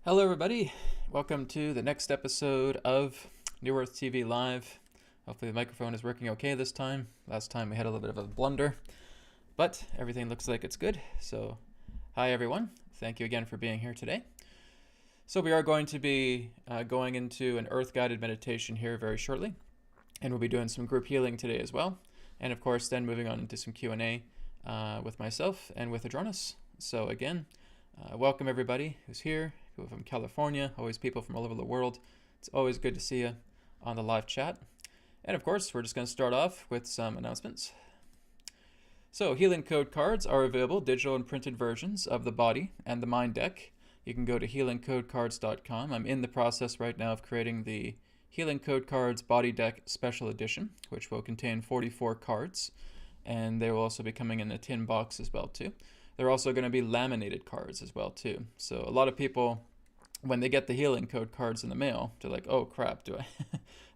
Hello everybody, welcome to the next episode of New Earth TV Live. Hopefully the microphone is working okay this time. Last time we had a little bit of a blunder, but everything looks like it's good. So hi everyone, thank you again for being here today. So we are going to be going into an earth guided meditation here very shortly, and we'll be doing some group healing today as well. And of course then moving on into some Q&A with myself and with Adronis. So again, welcome everybody who's here, people from California, always people from all over the world. It's always good to see you on the live chat. And of course, we're just going to start off with some announcements. So healing code cards are available, digital and printed versions of the body and the mind deck. You can go to healingcodecards.com. I'm in the process right now of creating the Healing Code Cards Body Deck Special Edition, which will contain 44 cards. And they will also be coming in a tin box as well too. They're also going to be laminated cards as well too. So a lot of people, when they get the healing code cards in the mail, they're like, "Oh crap, do I?"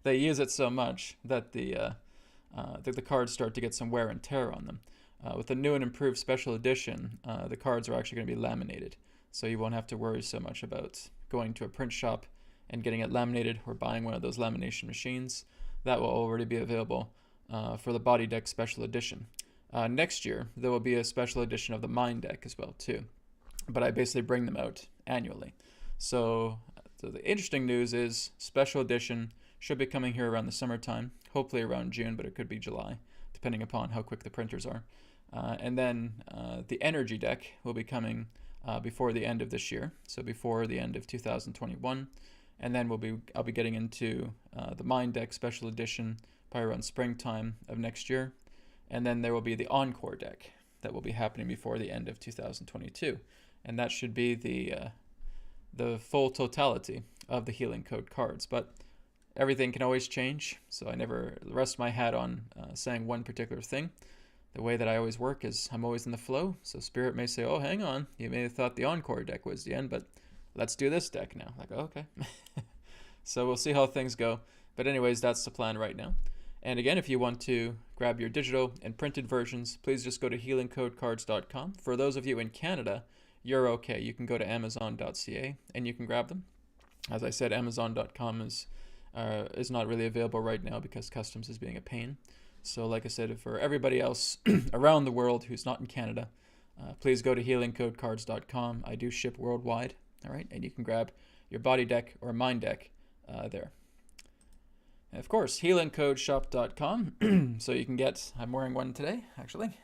They use it so much that the cards start to get some wear and tear on them. With the new and improved special edition, the cards are actually going to be laminated, so you won't have to worry so much about going to a print shop and getting it laminated or buying one of those lamination machines. That will already be available for the Body Deck Special Edition. Next year, there will be a special edition of the Mind Deck as well too, but I basically bring them out annually. So the interesting news is special edition should be coming here around the summertime, hopefully around June, but it could be July, depending upon how quick the printers are. And then the Energy Deck will be coming before the end of this year, so before the end of 2021. And then I'll be getting into the Mind Deck Special Edition probably around springtime of next year. And then there will be the Encore deck that will be happening before the end of 2022. And that should be the full totality of the healing code cards. But everything can always change, so I never rest my hat on saying one particular thing. The way that I always work is I'm always in the flow. So Spirit may say, "Oh, hang on, you may have thought the Encore deck was the end, but let's do this deck now." Like, oh, okay. So we'll see how things go. But anyways, that's the plan right now. And again, if you want to grab your digital and printed versions, please just go to healingcodecards.com. For those of you in Canada, you're okay. You can go to amazon.ca and you can grab them. As I said, amazon.com is not really available right now because customs is being a pain. So like I said, for everybody else around the world who's not in Canada, please go to healingcodecards.com. I do ship worldwide, all right? And you can grab your body deck or mind deck there. And of course, healingcodeshop.com. So you can get, I'm wearing one today, actually.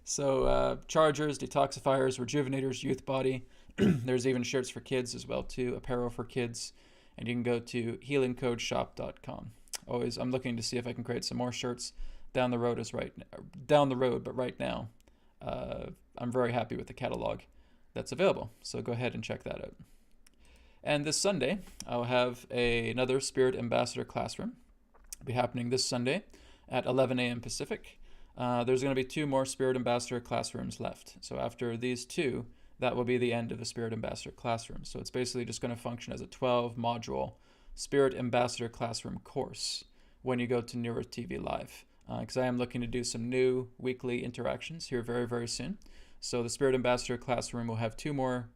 So chargers, detoxifiers, rejuvenators, youth body. There's even shirts for kids as well too, apparel for kids. And you can go to healingcodeshop.com. Always, I'm looking to see if I can create some more shirts down the road. But right now, I'm very happy with the catalog that's available. So go ahead and check that out. And this Sunday, I'll have another Spirit Ambassador Classroom. It'll be happening this Sunday at 11 a.m. Pacific. There's going to be 2 more Spirit Ambassador Classrooms left. So after these 2, that will be the end of the Spirit Ambassador Classroom. So it's basically just going to function as a 12-module Spirit Ambassador Classroom course when you go to New Earth TV Live. Because I am looking to do some new weekly interactions here very, very soon. So the Spirit Ambassador Classroom will have 2 more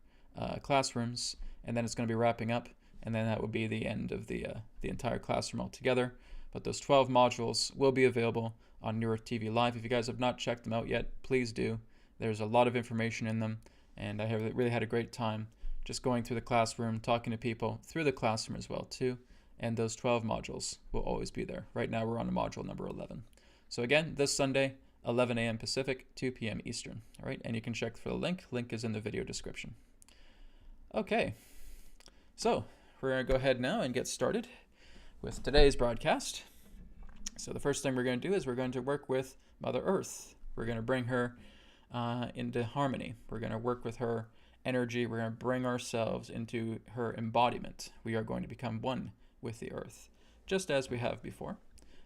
classrooms, and then it's going to be wrapping up, and then that will be the end of the entire classroom altogether. But those 12 modules will be available on New Earth TV Live. If you guys have not checked them out yet, please do. There's a lot of information in them, and I have really had a great time just going through the classroom, talking to people through the classroom as well too. And those 12 modules will always be there. Right now we're on module number 11. So again, this Sunday, 11 a.m. Pacific, 2 p.m. Eastern. All right, and you can check for the link. Link is in the video description. Okay. So we're going to go ahead now and get started with today's broadcast. So the first thing we're going to do is we're going to work with Mother Earth. We're going to bring her into harmony. We're going to work with her energy. We're going to bring ourselves into her embodiment. We are going to become one with the Earth, just as we have before.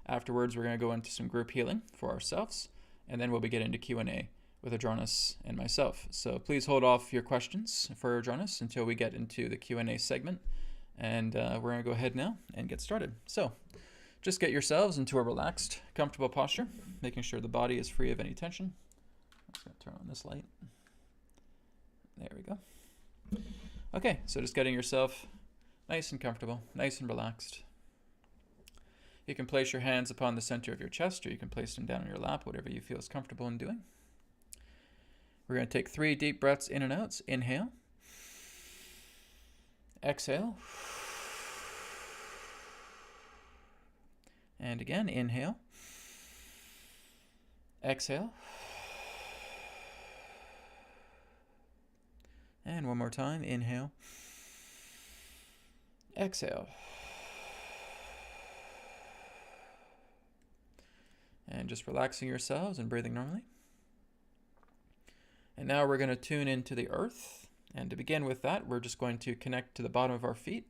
Afterwards, we're going to go into some group healing for ourselves, and then we'll be getting into Q&A with Adronis and myself. So please hold off your questions for Adronis until we get into the Q&A segment. And we're going to go ahead now and get started. So just get yourselves into a relaxed, comfortable posture, making sure the body is free of any tension. I'm just going to turn on this light. There we go. Okay, so just getting yourself nice and comfortable, nice and relaxed. You can place your hands upon the center of your chest, or you can place them down on your lap, whatever you feel is comfortable in doing. We're going to take 3 deep breaths in and out. Inhale. Exhale. And again, inhale. Exhale. And one more time, inhale. Exhale. And just relaxing yourselves and breathing normally. And now we're going to tune into the earth. And to begin with that, we're just going to connect to the bottom of our feet.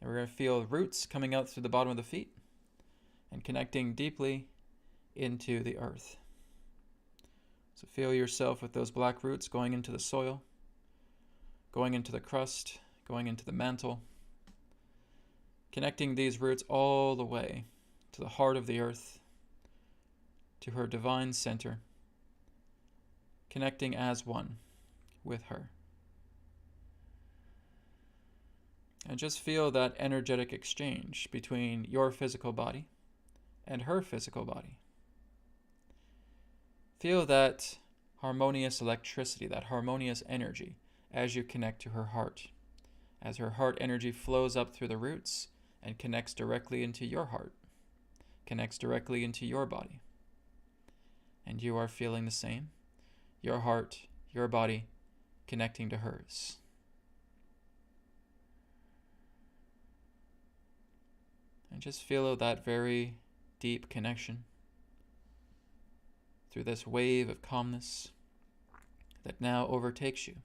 And we're going to feel roots coming out through the bottom of the feet and connecting deeply into the earth. So feel yourself with those black roots going into the soil, going into the crust, going into the mantle, connecting these roots all the way to the heart of the earth, to her divine center, connecting as one with her. And just feel that energetic exchange between your physical body and her physical body. Feel that harmonious electricity, that harmonious energy as you connect to her heart, as her heart energy flows up through the roots and connects directly into your heart, connects directly into your body. And you are feeling the same, your heart, your body connecting to hers. And just feel that very deep connection through this wave of calmness that now overtakes you.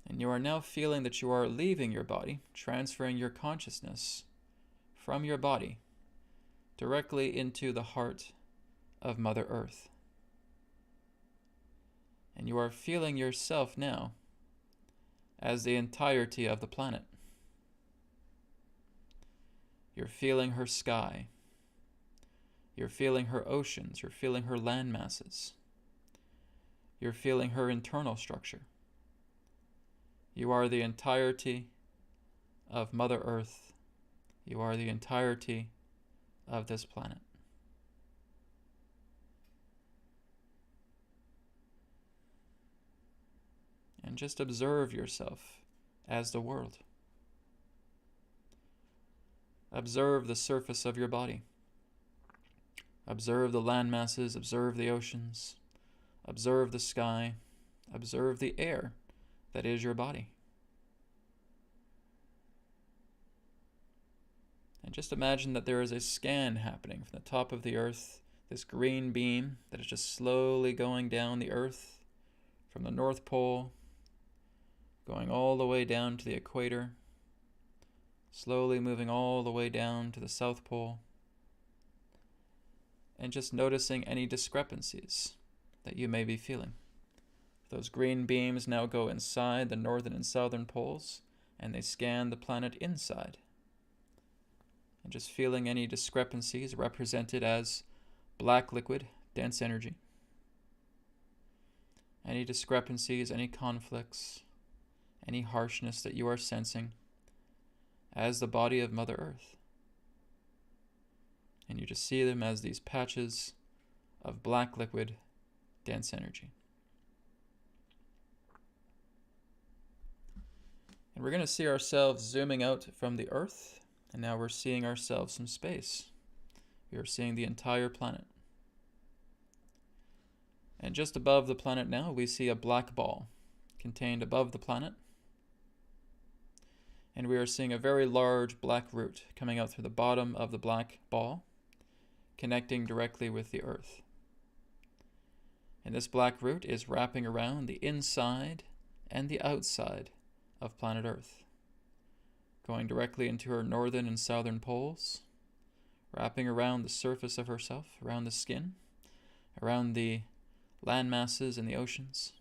And you are now feeling that you are leaving your body, transferring your consciousness from your body directly into the heart of Mother Earth. And you are feeling yourself now as the entirety of the planet. You're feeling her sky. You're feeling her oceans. You're feeling her land masses. You're feeling her internal structure. You are the entirety of Mother Earth. You are the entirety of this planet. And just observe yourself as the world. Observe the surface of your body. Observe the land masses, observe the oceans, observe the sky, observe the air that is your body. And just imagine that there is a scan happening from the top of the earth, this green beam that is just slowly going down the earth from the North Pole, going all the way down to the equator, slowly moving all the way down to the South Pole, and just noticing any discrepancies that you may be feeling. Those green beams now go inside the northern and southern poles, and they scan the planet inside. And just feeling any discrepancies represented as black liquid, dense energy. Any discrepancies, any conflicts, any harshness that you are sensing as the body of Mother Earth. And you just see them as these patches of black liquid, dense energy. And we're going to see ourselves zooming out from the Earth, and now we're seeing ourselves from space. We are seeing the entire planet. And just above the planet now, we see a black ball contained above the planet. And we are seeing a very large black root coming out through the bottom of the black ball, connecting directly with the earth. And this black root is wrapping around the inside and the outside of planet Earth, going directly into her northern and southern poles, wrapping around the surface of herself, around the skin, around the land masses and the oceans.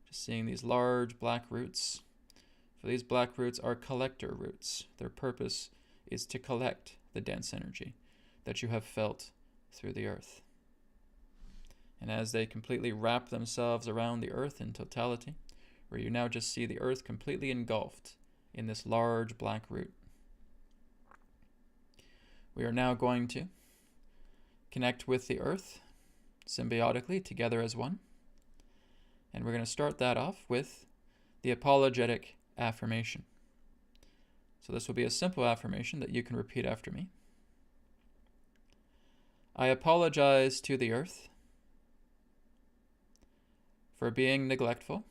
Just seeing these large black roots. For these black roots are collector roots. Their purpose is to collect the dense energy that you have felt through the earth. And as they completely wrap themselves around the earth in totality, where you now just see the earth completely engulfed in this large black root. We are now going to connect with the earth symbiotically together as one. And we're going to start that off with the apologetic affirmation. So this will be a simple affirmation that you can repeat after me. I apologize to the earth for being neglectful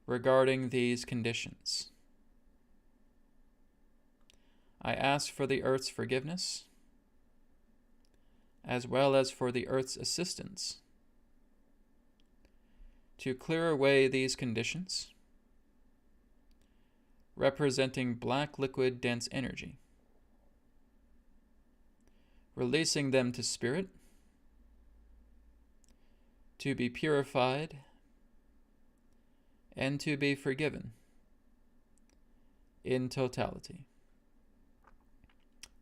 regarding these conditions. I ask for the earth's forgiveness, as well as for the earth's assistance, to clear away these conditions, representing black liquid dense energy, releasing them to spirit, to be purified, and to be forgiven in totality.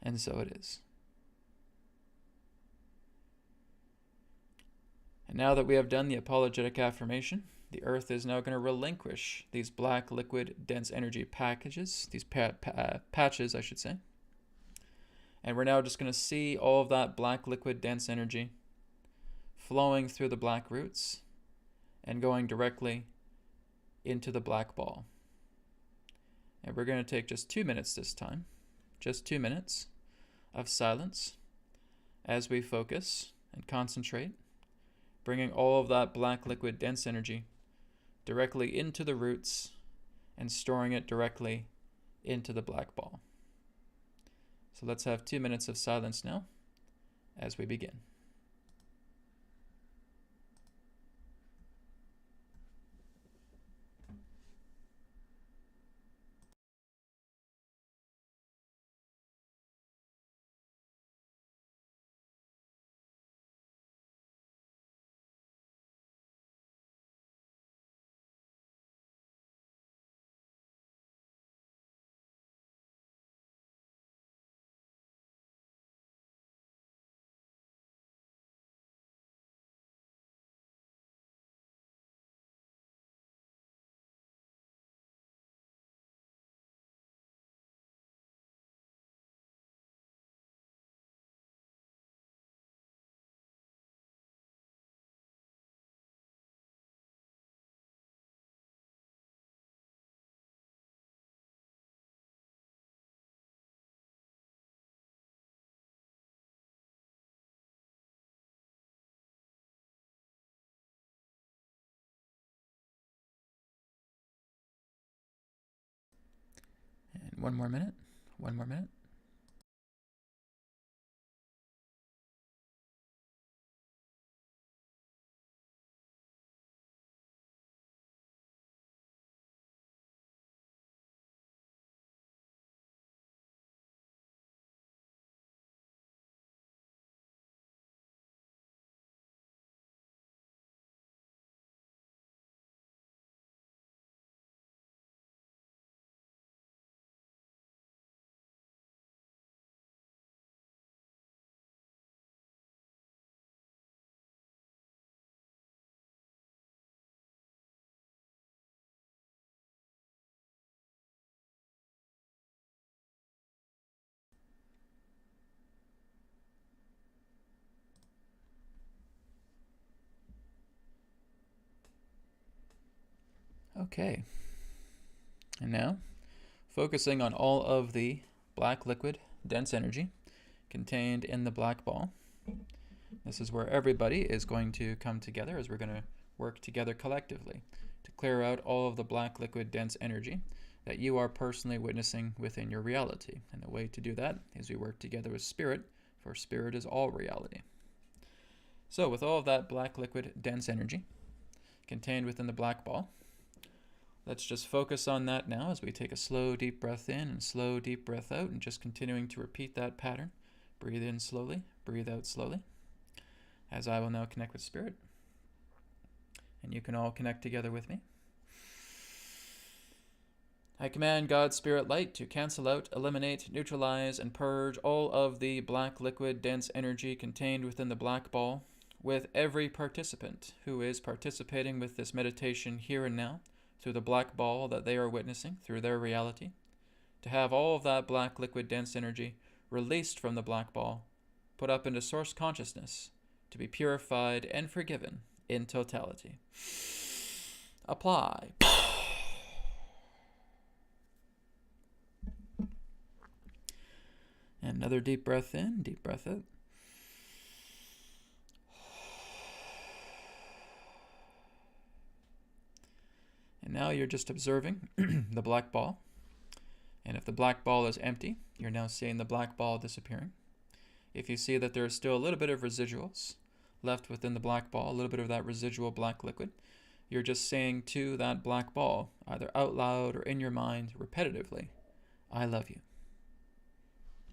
And so it is. And now that we have done the apologetic affirmation, the earth is now going to relinquish these black liquid dense energy patches, these patches, I should say. And we're now just going to see all of that black liquid dense energy flowing through the black roots and going directly into the black ball. And we're going to take just 2 minutes this time, just 2 minutes of silence as we focus and concentrate, bringing all of that black liquid dense energy directly into the roots and storing it directly into the black ball. So let's have 2 minutes of silence now as we begin. And 1 more minute, 1 more minute. Okay. And now, focusing on all of the black liquid dense energy contained in the black ball. This is where everybody is going to come together as we're going to work together collectively to clear out all of the black liquid dense energy that you are personally witnessing within your reality. And the way to do that is we work together with spirit, for spirit is all reality. So with all of that black liquid dense energy contained within the black ball, let's just focus on that now as we take a slow deep breath in and slow deep breath out, and just continuing to repeat that pattern. Breathe in slowly, breathe out slowly, as I will now connect with spirit. And you can all connect together with me. I command God's Spirit Light to cancel out, eliminate, neutralize, and purge all of the black liquid dense energy contained within the black ball, with every participant who is participating with this meditation here and now through the black ball that they are witnessing through their reality, to have all of that black liquid dense energy released from the black ball, put up into source consciousness, to be purified and forgiven in totality. Apply. And another deep breath in, deep breath out. And now you're just observing the black ball. And if the black ball is empty, you're now seeing the black ball disappearing. If you see that there is still a little bit of residuals left within the black ball, a little bit of that residual black liquid, you're just saying to that black ball, either out loud or in your mind, repetitively, I love you.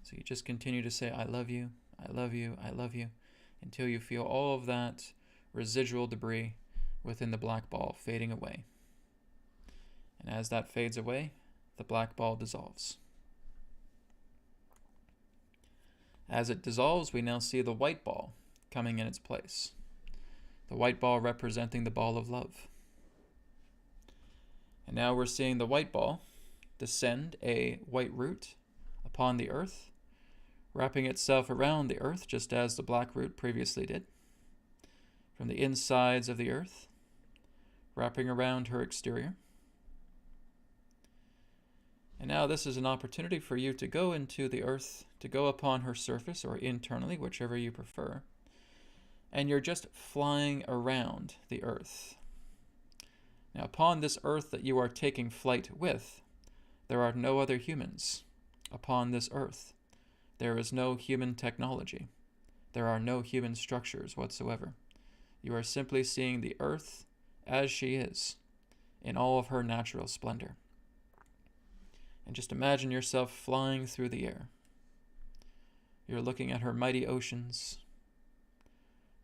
So you just continue to say, I love you, I love you, I love you, until you feel all of that residual debris within the black ball fading away. And as that fades away, the black ball dissolves. As it dissolves, we now see the white ball coming in its place. The white ball representing the ball of love. And now we're seeing the white ball descend a white root upon the earth, wrapping itself around the earth just as the black root previously did, from the insides of the earth, wrapping around her exterior. And now this is an opportunity for you to go into the earth, to go upon her surface or internally, whichever you prefer, and you're just flying around the earth. Now upon this earth that you are taking flight with, there are no other humans upon this earth. There is no human technology. There are no human structures whatsoever. You are simply seeing the earth as she is, in all of her natural splendor. And just imagine yourself flying through the air. You're looking at her mighty oceans.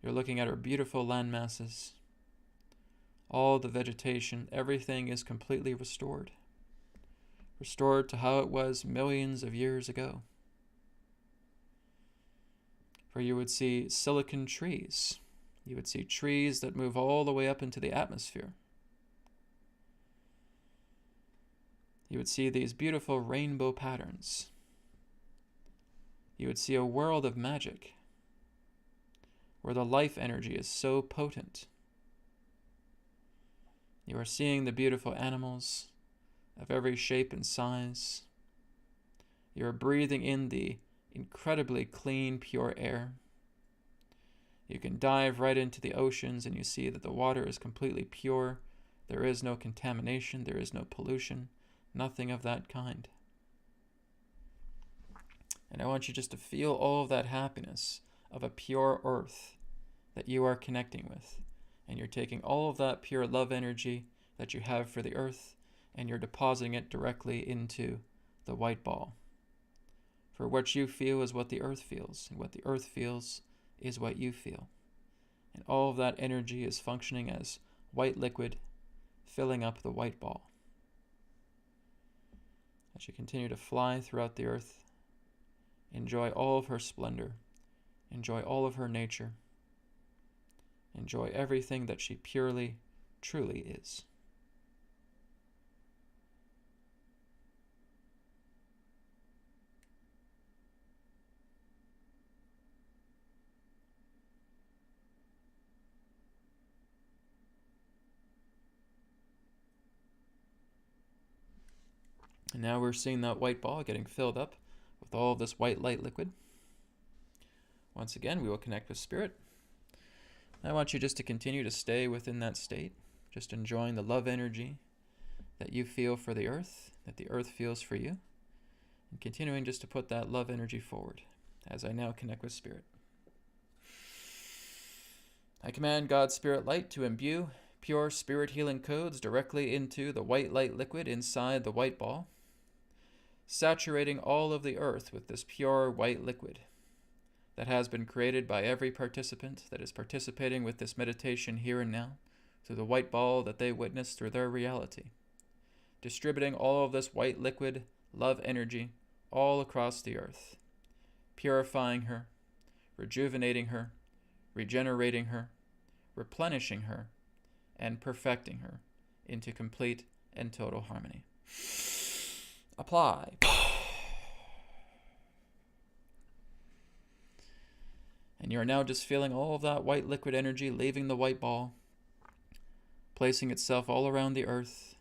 You're looking at her beautiful land masses. All the vegetation, everything is completely restored. Restored to how it was millions of years ago. For you would see silicon trees. You would see trees that move all the way up into the atmosphere. You would see these beautiful rainbow patterns. You would see a world of magic where the life energy is so potent. You are seeing the beautiful animals of every shape and size. You are breathing in the incredibly clean, pure air. You can dive right into the oceans and you see that the water is completely pure. There is no contamination, there is no pollution, nothing of that kind. And I want you just to feel all of that happiness of a pure earth that you are connecting with. And you're taking all of that pure love energy that you have for the earth and you're depositing it directly into the white ball. For what you feel is what the earth feels, and what the earth feels is what you feel. And all of that energy is functioning as white liquid, filling up the white ball. As you continue to fly throughout the earth, enjoy all of her splendor, enjoy all of her nature, enjoy everything that she purely, truly is. And now we're seeing that white ball getting filled up with all of this white light liquid. Once again, we will connect with Spirit. I want you just to continue to stay within that state, just enjoying the love energy that you feel for the earth, that the earth feels for you, and continuing just to put that love energy forward as I now connect with Spirit. I command God's Spirit Light to imbue pure spirit healing codes directly into the white light liquid inside the white ball, saturating all of the earth with this pure white liquid that has been created by every participant that is participating with this meditation here and now through the white ball that they witness through their reality, distributing all of this white liquid love energy all across the earth, purifying her, rejuvenating her, regenerating her, replenishing her, and perfecting her into complete and total harmony. Apply. And you are now just feeling all of that white liquid energy leaving the white ball, placing itself all around the earth,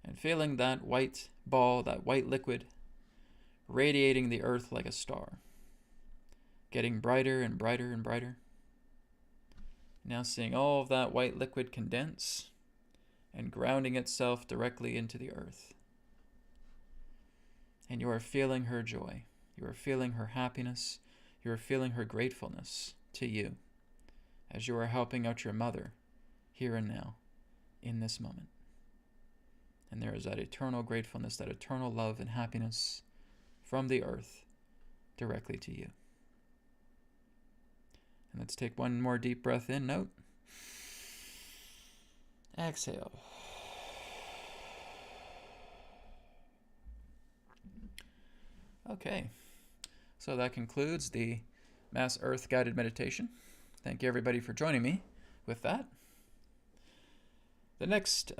and feeling that white ball, that white liquid, radiating the earth like a star, getting brighter and brighter and brighter. Now seeing all of that white liquid condense and grounding itself directly into the earth. And you are feeling her joy. You are feeling her happiness. You are feeling her gratefulness to you as you are helping out your mother here and now in this moment. And there is that eternal gratefulness, that eternal love and happiness from the earth directly to you. And let's take one more deep breath in. Note. Exhale. Okay. So that concludes the Mass Earth Guided Meditation. Thank you everybody for joining me with that. The next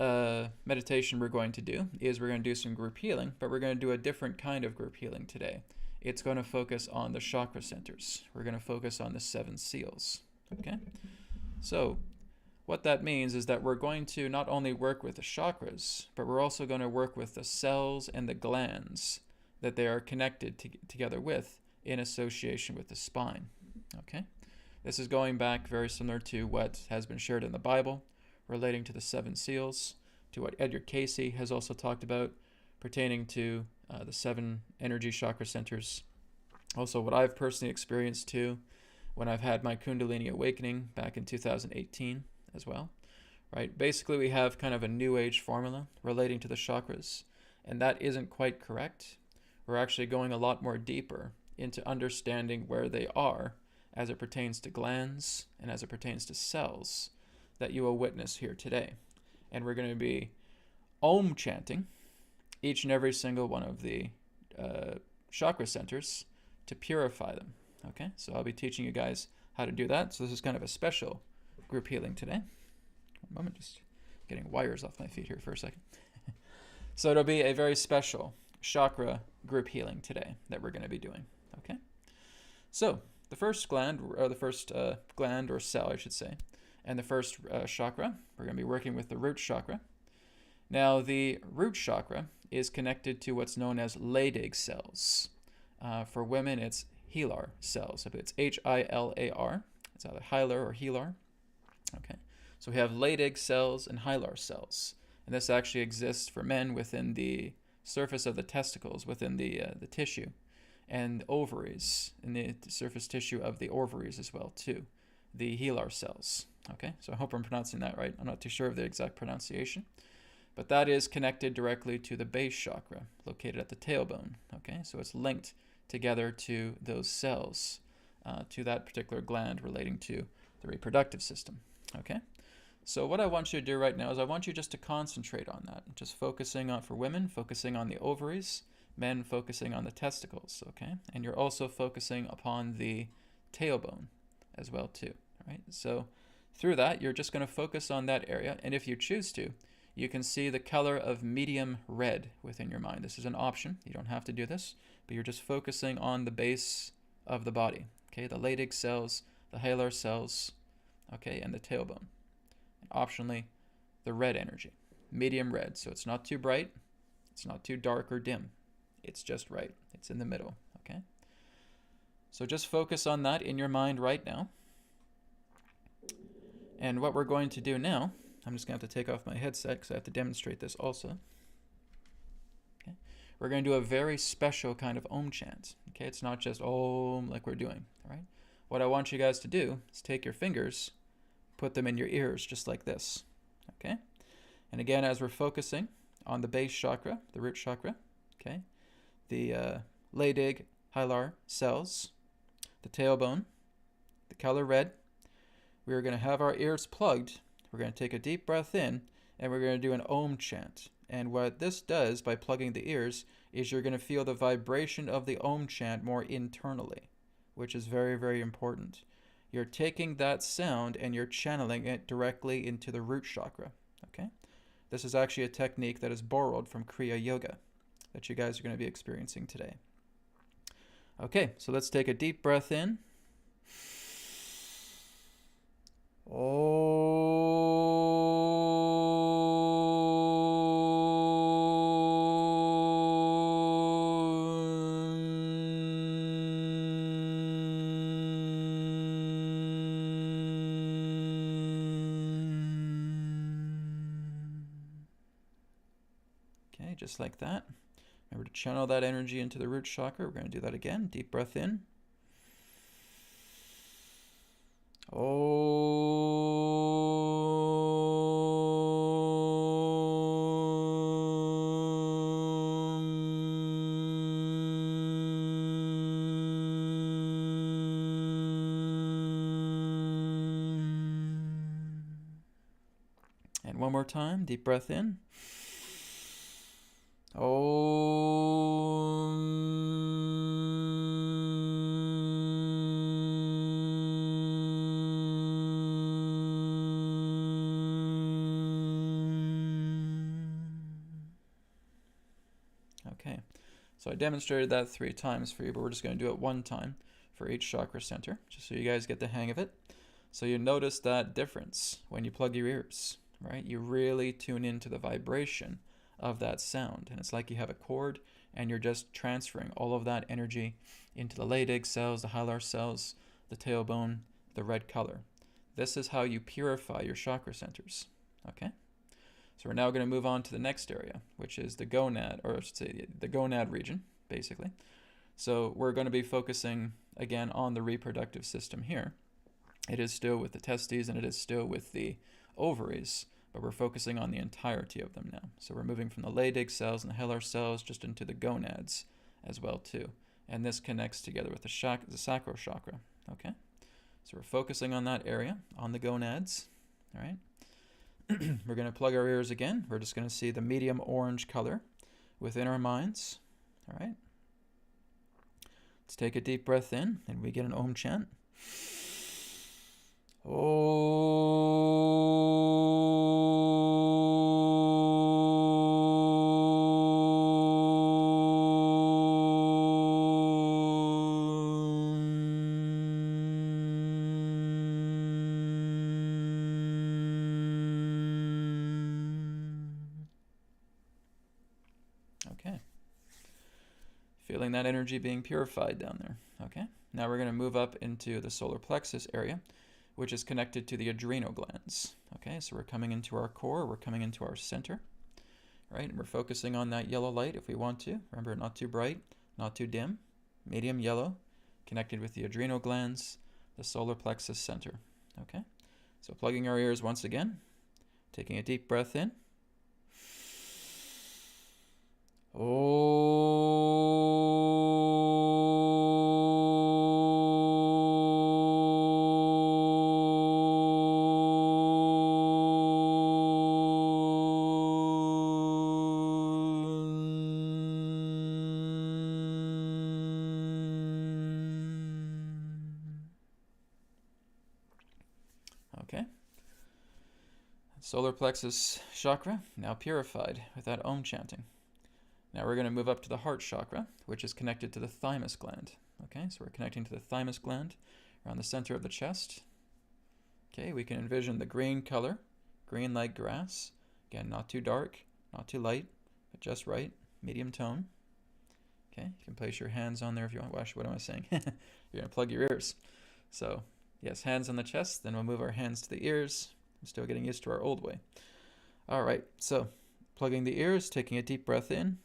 meditation we're going to do is we're going to do some group healing, but we're going to do a different kind of group healing today. It's going to focus on the chakra centers. We're going to focus on the 7 seals. Okay? So what that means is that we're going to not only work with the chakras, but we're also going to work with the cells and the glands that they are connected together with in association with the spine. Okay? This is going back very similar to what has been shared in the Bible relating to the 7 seals, to what Edgar Casey has also talked about pertaining to the 7 energy chakra centers. Also what I've personally experienced too when I've had my Kundalini awakening back in 2018 as well. Right? Basically we have kind of a new age formula relating to the chakras, and that isn't quite correct. We're actually going a lot more deeper into understanding where they are as it pertains to glands and as it pertains to cells that you will witness here today. And we're going to be Om chanting each and every single one of the chakra centers to purify them. Okay, so I'll be teaching you guys how to do that. So this is kind of a special group healing today. One moment, just getting wires off my feet here for a second. So it'll be a very special chakra group healing today that we're going to be doing. Okay, so the first gland, or the first gland or cell, I should say, and the first chakra, we're going to be working with the root chakra. Now, the root chakra is connected to what's known as Leydig cells. For women, it's Hilar cells. So it's Hilar. It's either Hilar or Hilar. Okay, so we have Leydig cells and Hilar cells, and this actually exists for men within the surface of the testicles, within the tissue, and ovaries, in the surface tissue of the ovaries as well too, the Hilar cells. Okay, so I hope I'm pronouncing that right. I'm not too sure of the exact pronunciation, but that is connected directly to the base chakra, located at the tailbone. Okay, so it's linked together to those cells, to that particular gland relating to the reproductive system. Okay, so what I want you to do right now is I want you just to concentrate on that, just focusing on, for women, focusing on the ovaries, men focusing on the testicles. Okay, and you're also focusing upon the tailbone as well too. All right, so through that, you're just going to focus on that area, and if you choose to, you can see the color of medium red within your mind. This is an option. You don't have to do this, but you're just focusing on the base of the body. Okay, the Leydig cells, the Hilar cells, okay, and the tailbone. And optionally, the red energy, medium red. So it's not too bright, it's not too dark or dim. It's just right. It's in the middle. Okay. So just focus on that in your mind right now. And what we're going to do now, I'm just going to have to take off my headset because I have to demonstrate this also. Okay. We're going to do a very special kind of Om chant. Okay, it's not just Om like we're doing. All right. What I want you guys to do is take your fingers, put them in your ears just like this. Okay. And again, as we're focusing on the base chakra, the root chakra, okay, the Leydig Hilar cells, the tailbone, the color red, we are going to have our ears plugged. We're going to take a deep breath in, and we're going to do an Om chant. And what this does by plugging the ears is you're going to feel the vibration of the Om chant more internally, which is very, very important. You're taking that sound and you're channeling it directly into the root chakra. Okay? This is actually a technique that is borrowed from Kriya Yoga that you guys are going to be experiencing today. Okay, so let's take a deep breath in. Okay, just like that. Remember to channel that energy into the root chakra. We're going to do that again. Deep breath in. And one more time. Deep breath in. Okay, so I demonstrated that 3 times for you, but we're just going to do it 1 time for each chakra center, just so you guys get the hang of it. So you notice that difference when you plug your ears, right? You really tune into the vibration of that sound, and it's like you have a cord and you're just transferring all of that energy into the Leydig cells, the hilar cells, the tailbone, the red color. This is how you purify your chakra centers. Okay, so we're now going to move on to the next area, which is the gonad, or I should say the gonad region, basically. So we're going to be focusing again on the reproductive system here. It is still with the testes and it is still with the ovaries, but we're focusing on the entirety of them now. So we're moving from the Leydig cells and the hilar cells just into the gonads as well too. And this connects together with the sacral chakra. Okay, so we're focusing on that area, on the gonads. All right. We're going to plug our ears again. We're just going to see the medium orange color within our minds. All right. Let's take a deep breath in and we get an Om chant. Okay. Feeling that energy being purified down there. Okay. Now we're going to move up into the solar plexus area, which is connected to the adrenal glands. Okay, so we're coming into our core, we're coming into our center, right? And we're focusing on that yellow light if we want to. Remember, not too bright, not too dim, medium yellow, connected with the adrenal glands, the solar plexus center. Okay, so plugging our ears once again, taking a deep breath in. Okay. Solar plexus chakra now purified with that Om chanting. Now we're going to move up to the heart chakra, which is connected to the thymus gland. Okay, so we're connecting to the thymus gland around the center of the chest. Okay, we can envision the green color, green like grass. Again, not too dark, not too light, but just right, medium tone. Okay, you can place your hands on there if you want. Gosh, what am I saying? You're going to plug your ears. So, yes, hands on the chest, then we'll move our hands to the ears. I'm still getting used to our old way. All right, so plugging the ears, taking a deep breath in.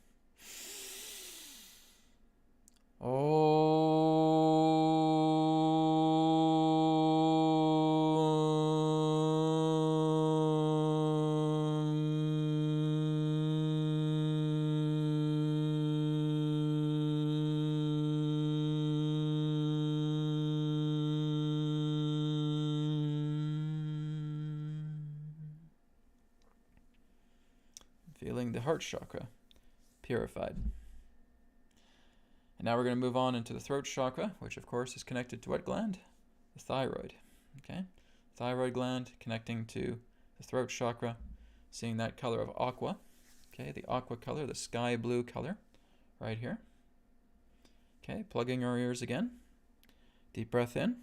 Feeling feeling the heart chakra purified. And now we're going to move on into the throat chakra, which of course is connected to what gland? The thyroid. Okay, thyroid gland connecting to the throat chakra, seeing that color of aqua. Okay, the aqua color, the sky blue color, right here. Okay, plugging our ears again. Deep breath in.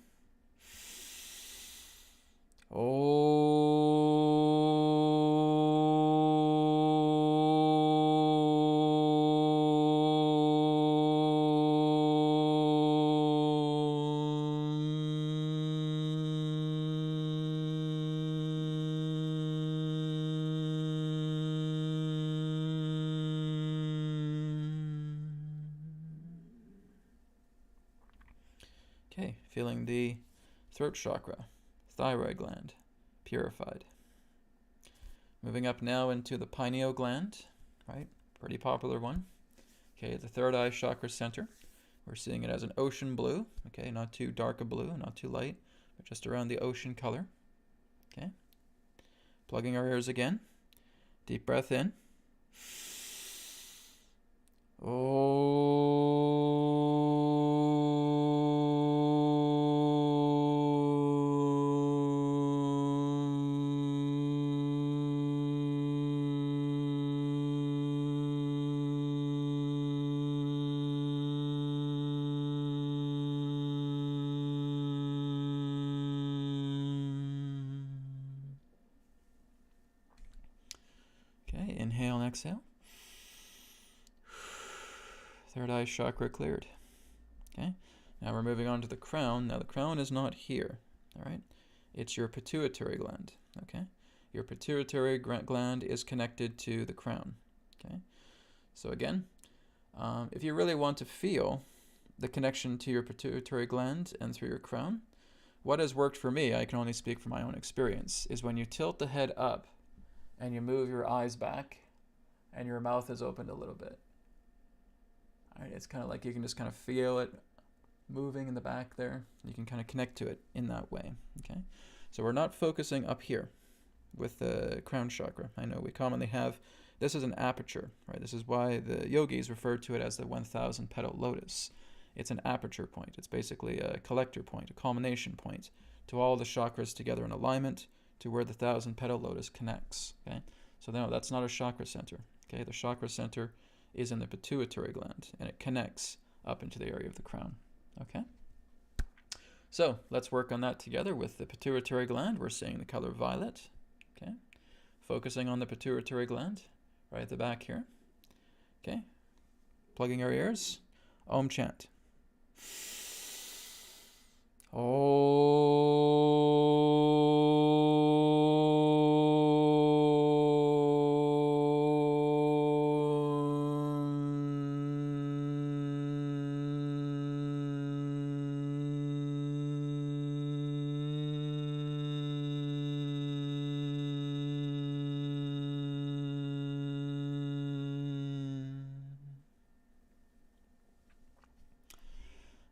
Okay, feeling the throat chakra, thyroid gland, purified. Moving up now into the pineal gland, right? Pretty popular one. Okay, the third eye chakra center. We're seeing it as an ocean blue. Okay, not too dark a blue, not too light, but just around the ocean color. Okay. Plugging our ears again. Deep breath in. Okay, inhale and exhale. Third eye chakra cleared. Okay, now we're moving on to the crown. Now the crown is not here, all right? It's your pituitary gland, okay? Your pituitary gland is connected to the crown, okay? So again, if you really want to feel the connection to your pituitary gland and through your crown, what has worked for me, I can only speak from my own experience, is when you tilt the head up and you move your eyes back and your mouth is opened a little bit. All right, it's kind of like you can just kind of feel it moving in the back there. You can kind of connect to it in that way, okay? So we're not focusing up here with the crown chakra. I know we commonly have, this is an aperture, right? This is why the yogis refer to it as the 1,000 petal lotus. It's an aperture point. It's basically a collector point, a culmination point to all the chakras together in alignment to where the 1,000 petal lotus connects, okay? So no, that's not a chakra center, okay? The chakra center is in the pituitary gland, and it connects up into the area of the crown, okay? So let's work on that together with the pituitary gland. We're seeing the color violet, okay? Focusing on the pituitary gland, right at the back here, okay? Plugging our ears, Om chant.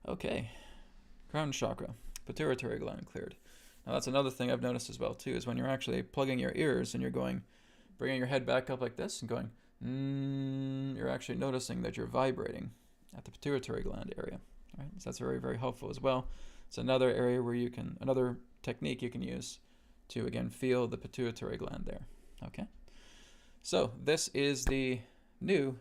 Okay, crown chakra, pituitary gland cleared. Now that's another thing I've noticed as well too, is when you're actually plugging your ears and you're going, bringing your head back up like this and going, you're actually noticing that you're vibrating at the pituitary gland area. Right? So that's very, very helpful as well. It's another area where you can, another technique you can use to again feel the pituitary gland there. Okay, so this is the new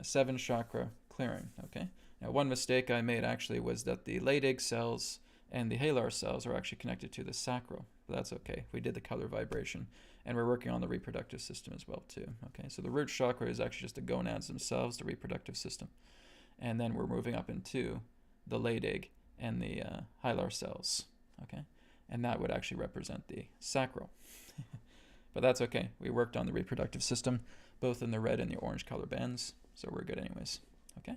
7 chakra clearing. Okay. Now, one mistake I made actually was that the Leydig cells and the halar cells are actually connected to the sacral. But that's okay. We did the color vibration, and we're working on the reproductive system as well too. Okay, so the root chakra is actually just the gonads themselves, the reproductive system, and then we're moving up into the Leydig and the halar cells. Okay, and that would actually represent the sacral. But that's okay. We worked on the reproductive system, both in the red and the orange color bands, so we're good anyways. Okay.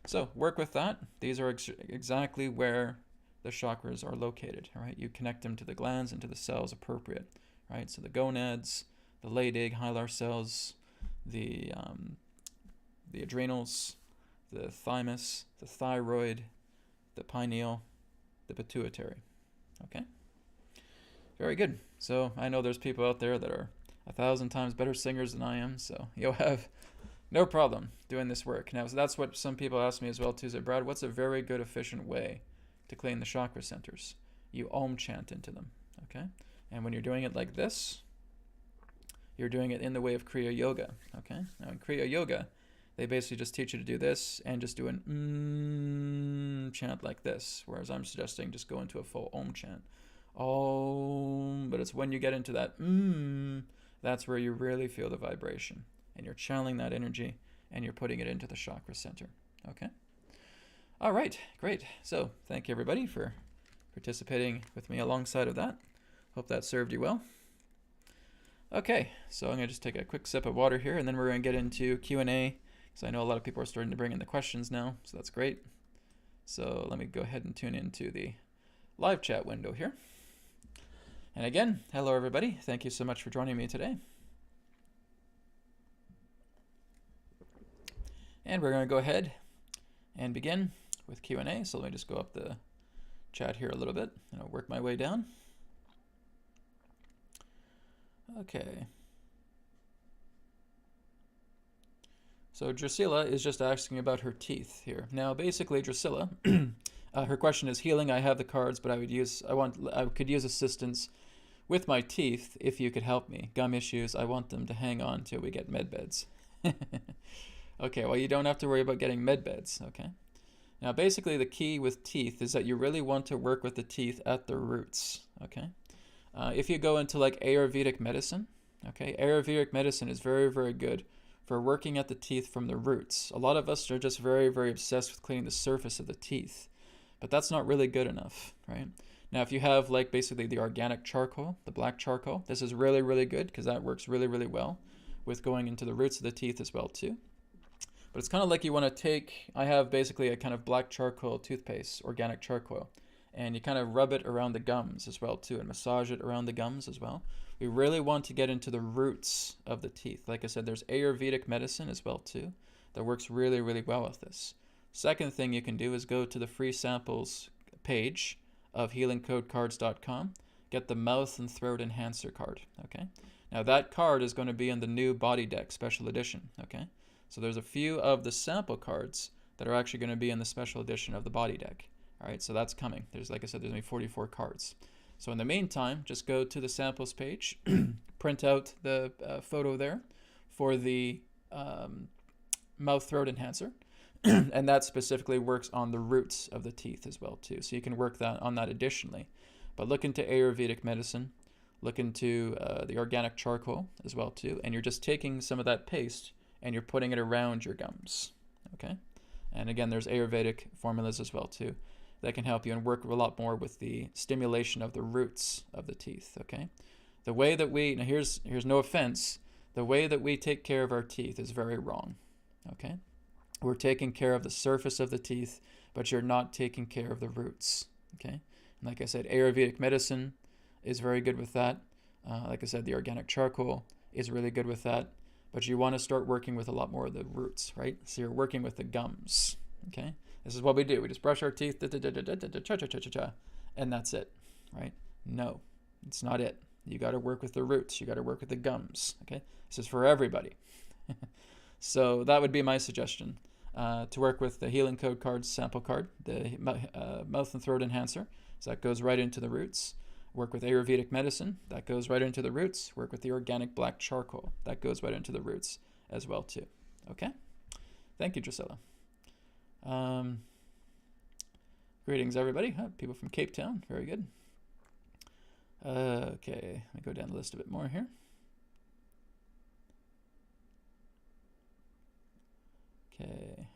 So work with that. These are exactly where the chakras are located, all right? You connect them to the glands and to the cells appropriate, right? So the gonads, the Leydig, halar cells, the adrenals, the thymus, the thyroid, the pineal, the pituitary, okay? Very good. So I know there's people out there that are 1,000 times better singers than I am, so you'll have no problem doing this work. Now, so that's what some people ask me as well too. Say, Brad, what's a very good, efficient way to clean the chakra centers? You Om chant into them, okay? And when you're doing it like this, you're doing it in the way of Kriya Yoga, okay? Now, in Kriya Yoga, they basically just teach you to do this and just do an chant like this, whereas I'm suggesting just go into a full Om chant. Om, but it's when you get into that that's where you really feel the vibration. And you're channeling that energy and you're putting it into the chakra center. Okay? All right, great. So thank you everybody for participating with me alongside of that. Hope that served you well. Okay, so I'm going to just take a quick sip of water here and then we're going to get into Q&A. So I know a lot of people are starting to bring in the questions now, so that's great. So let me go ahead and tune into the live chat window here. And again, hello everybody. Thank you so much for joining me today. And we're going to go ahead and begin with Q&A. So let me just go up the chat here a little bit and I'll work my way down. Okay. So Drusilla is just asking about her teeth here. Now, basically, Drusilla, her question is healing. I have the cards, but I could use assistance with my teeth if you could help me. Gum issues. I want them to hang on till we get med beds. Okay, well, you don't have to worry about getting med beds. Okay. Now, basically, the key with teeth is that you really want to work with the teeth at the roots. Okay. If you go into like Ayurvedic medicine, okay, Ayurvedic medicine is very, very good for working at the teeth from the roots. A lot of us are just very, very obsessed with cleaning the surface of the teeth, but that's not really good enough, right? Now, if you have like basically the organic charcoal, the black charcoal, this is really, really good because that works really, really well with going into the roots of the teeth as well too. But it's kind of like you want to take, I have basically a kind of black charcoal toothpaste, organic charcoal, and you kind of rub it around the gums as well too and massage it around the gums as well. We really want to get into the roots of the teeth. Like I said, there's Ayurvedic medicine as well too that works really, really well with this. Second thing you can do is go to the free samples page of healingcodecards.com, get the mouth and throat enhancer card, okay? Now that card is going to be in the new body deck special edition, okay? So there's a few of the sample cards that are actually going to be in the special edition of the body deck. All right, so that's coming. There's, like I said, there's only 44 cards. So in the meantime, just go to the samples page, print out the photo there for the mouth throat enhancer, and that specifically works on the roots of the teeth as well too. So you can work on that additionally. But look into Ayurvedic medicine, look into the organic charcoal as well too, and you're just taking some of that paste and you're putting it around your gums, okay? And again, there's Ayurvedic formulas as well too that can help you and work a lot more with the stimulation of the roots of the teeth, okay? The way that now here's no offense, the way that we take care of our teeth is very wrong, okay? We're taking care of the surface of the teeth, but you're not taking care of the roots, okay? And like I said, Ayurvedic medicine is very good with that. Like I said, the organic charcoal is really good with that, but you want to start working with a lot more of the roots, right? So you're working with the gums, okay? This is what we do. We just brush our teeth, and that's it, right? No, it's not it. You got to work with the roots. You got to work with the gums, okay? This is for everybody. So that would be my suggestion, to work with the Healing Code Cards sample card, the mouth and throat enhancer. So that goes right into the roots. Work with Ayurvedic medicine. That goes right into the roots. Work with the organic black charcoal. That goes right into the roots as well too. Okay? Thank you, Drusilla. Greetings, everybody. People from Cape Town. Very good. Okay, let me go down the list a bit more here. Okay.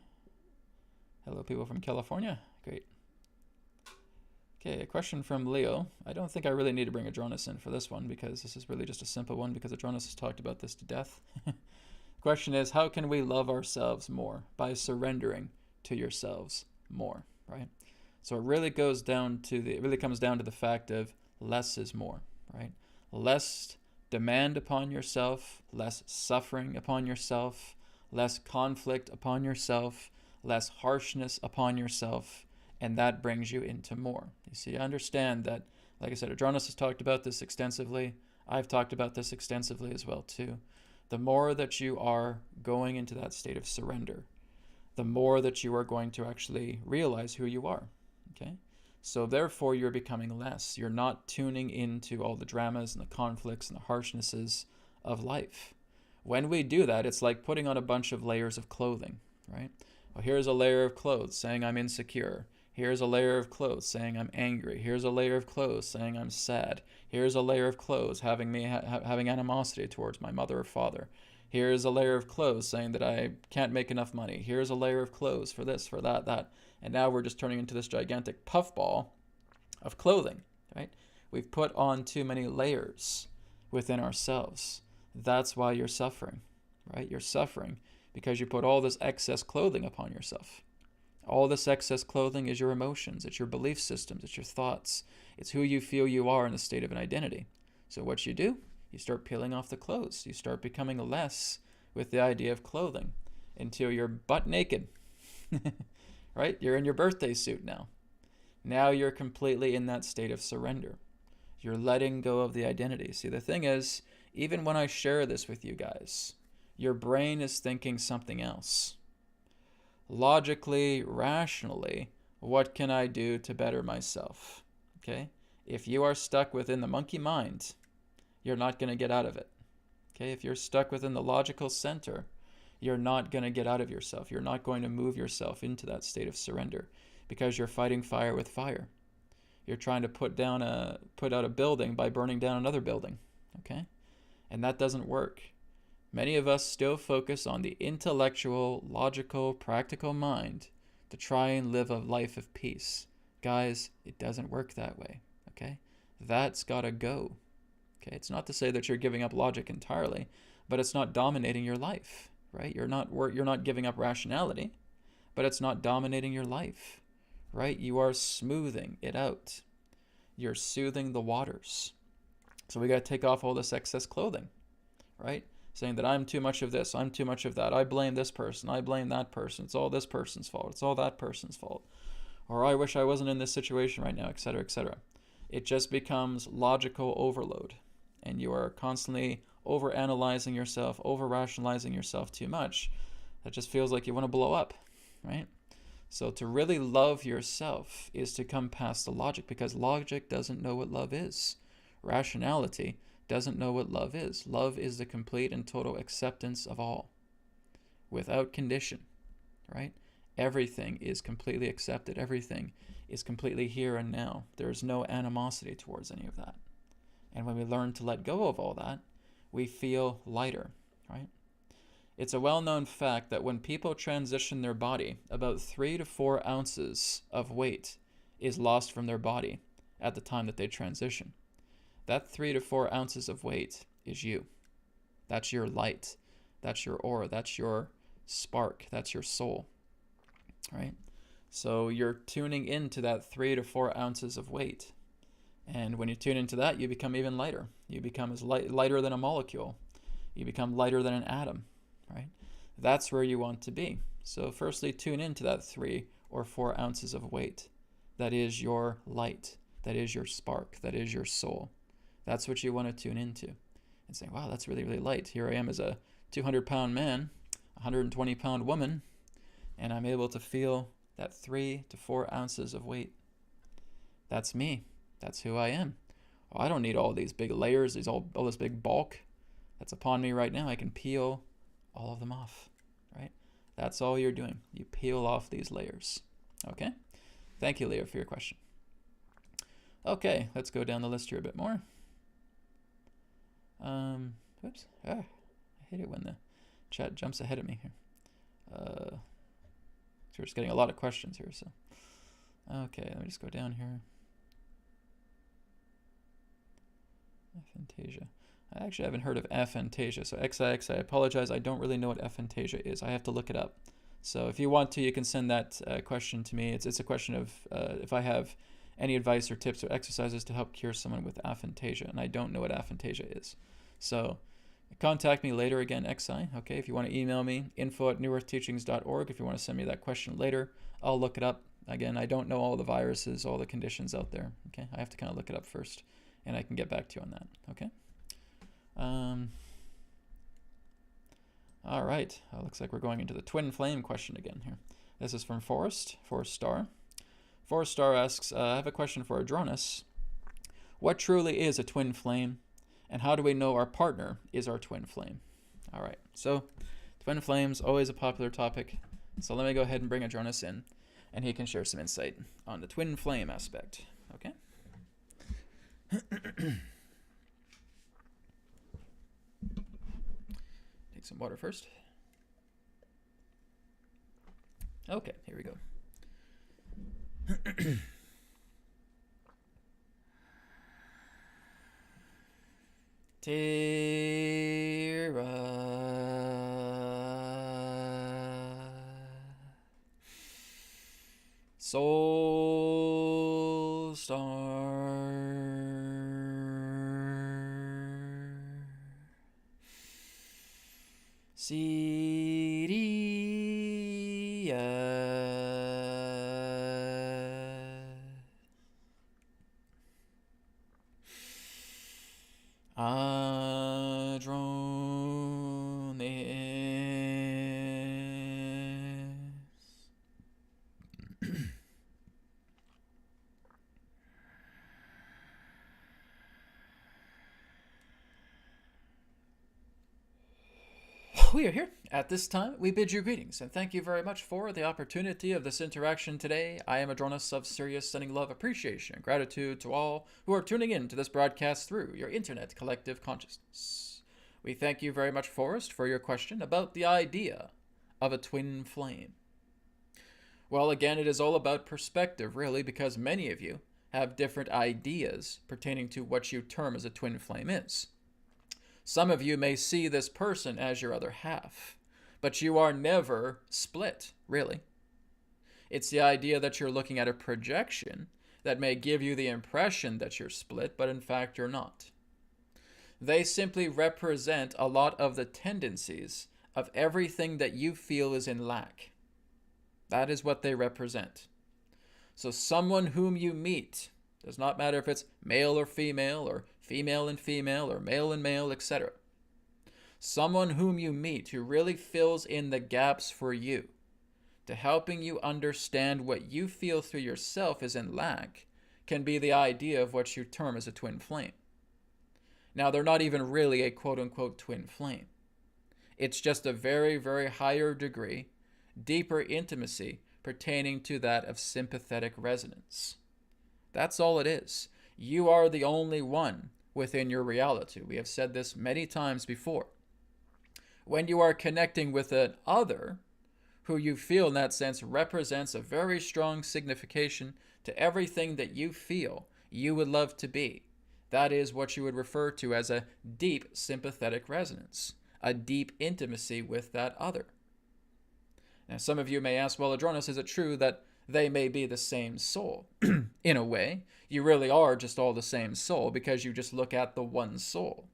Hello, people from California. Great. Okay, a question from Leo. I don't think I really need to bring Adronis in for this one because this is really just a simple one because Adronis has talked about this to death. Question is, how can we love ourselves more? By surrendering to yourselves more, right? So it really comes down to the fact of less is more, right? Less demand upon yourself, less suffering upon yourself, less conflict upon yourself, less harshness upon yourself, and that brings you into more. You see, I understand that, like I said, Adronis has talked about this extensively. I've talked about this extensively as well too. The more that you are going into that state of surrender, the more that you are going to actually realize who you are. Okay? So therefore you're becoming less. You're not tuning into all the dramas and the conflicts and the harshnesses of life. When we do that, it's like putting on a bunch of layers of clothing, right? Well, here's a layer of clothes saying I'm insecure. Here's a layer of clothes saying I'm angry. Here's a layer of clothes saying I'm sad. Here's a layer of clothes having me having animosity towards my mother or father. Here's a layer of clothes saying that I can't make enough money. Here's a layer of clothes for this, for that, that. And now we're just turning into this gigantic puffball of clothing, right? We've put on too many layers within ourselves. That's why you're suffering, right? You're suffering because you put all this excess clothing upon yourself. All this excess clothing is your emotions, it's your belief systems, it's your thoughts, it's who you feel you are in the state of an identity. So what you do, you start peeling off the clothes. You start becoming less with the idea of clothing until you're butt naked, right? You're in your birthday suit now. Now you're completely in that state of surrender. You're letting go of the identity. See, the thing is, even when I share this with you guys, your brain is thinking something else. Logically, rationally, what can I do to better myself? Okay? If you are stuck within the monkey mind, you're not going to get out of it. Okay? If you're stuck within the logical center, you're not going to get out of yourself. You're not going to move yourself into that state of surrender because you're fighting fire with fire. You're trying to put out a building by burning down another building. Okay? And that doesn't work. Many of us still focus on the intellectual, logical, practical mind to try and live a life of peace. Guys, it doesn't work that way, okay? That's got to go, okay? It's not to say that you're giving up logic entirely, but it's not dominating your life, right? You're not giving up rationality, but it's not dominating your life, right? You are smoothing it out. You're soothing the waters. So we got to take off all this excess clothing, right? Saying that I'm too much of this, I'm too much of that, I blame this person, I blame that person, it's all this person's fault, it's all that person's fault, or I wish I wasn't in this situation right now, etc., etc. It just becomes logical overload, and you are constantly over-analyzing yourself, over-rationalizing yourself too much. That just feels like you want to blow up, right? So to really love yourself is to come past the logic, because logic doesn't know what love is. Rationality doesn't know what love is. Love is the complete and total acceptance of all, without condition, right? Everything is completely accepted. Everything is completely here and now. There's no animosity towards any of that. And when we learn to let go of all that, we feel lighter, right? It's a well-known fact that when people transition their body, about 3 to 4 ounces of weight is lost from their body at the time that they transition. That 3 to 4 ounces of weight is you. That's your light. That's your aura. That's your spark. That's your soul, right? So you're tuning into that 3 to 4 ounces of weight. And when you tune into that, you become even lighter. You become as lighter than a molecule. You become lighter than an atom, right? That's where you want to be. So firstly, tune into that 3 or 4 ounces of weight. That is your light. That is your spark. That is your soul. That's what you want to tune into and say, wow, that's really, really light. Here I am as a 200-pound man, 120-pound woman, and I'm able to feel that 3 to 4 ounces of weight. That's me. That's who I am. Oh, I don't need all these big layers, all this big bulk that's upon me right now. I can peel all of them off, right? That's all you're doing. You peel off these layers, okay? Thank you, Leo, for your question. Okay, let's go down the list here a bit more. Whoops. I hate it when the chat jumps ahead of me here. So we're just getting a lot of questions here, so. Okay, let me just go down here. Aphantasia. I actually haven't heard of aphantasia. So XIX, I apologize. I don't really know what aphantasia is. I have to look it up. So if you want to, you can send that question to me. It's a question of if I have any advice or tips or exercises to help cure someone with aphantasia, and I don't know what aphantasia is. So contact me later again, XI, okay? If you want to email me, info@newearthteachings.org. If you want to send me that question later, I'll look it up. Again, I don't know all the viruses, all the conditions out there, okay? I have to kind of look it up first, and I can get back to you on that, okay? Um, all right. Looks like we're going into the twin flame question again here. This is from Forrest Star. Forrest Star asks, I have a question for Adronis. What truly is a twin flame, and how do we know our partner is our twin flame? All right. So, twin flames, always a popular topic. So let me go ahead and bring Adronis in, and he can share some insight on the twin flame aspect. Okay? Take some water first. Okay, here we go. Tira Soul Star Adronis. We are here. At this time, we bid you greetings, and thank you very much for the opportunity of this interaction today. I am Adronis of Sirius, sending love, appreciation, and gratitude to all who are tuning in to this broadcast through your internet collective consciousness. We thank you very much, Forrest, for your question about the idea of a twin flame. Well, again, it is all about perspective, really, because many of you have different ideas pertaining to what you term as a twin flame is. Some of you may see this person as your other half, but you are never split, really. It's the idea that you're looking at a projection that may give you the impression that you're split, but in fact you're not. They simply represent a lot of the tendencies of everything that you feel is in lack. That is what they represent. So someone whom you meet, does not matter if it's male or female and female, or male and male, etc. Someone whom you meet who really fills in the gaps for you, to helping you understand what you feel through yourself is in lack, can be the idea of what you term as a twin flame. Now, they're not even really a quote-unquote twin flame. It's just a very, very higher degree, deeper intimacy pertaining to that of sympathetic resonance. That's all it is. You are the only one within your reality. We have said this many times before. When you are connecting with an other, who you feel in that sense represents a very strong signification to everything that you feel you would love to be, that is what you would refer to as a deep sympathetic resonance, a deep intimacy with that other. Now, some of you may ask, well, Adronis, is it true that they may be the same soul? In a way, you really are just all the same soul because you just look at the one soul.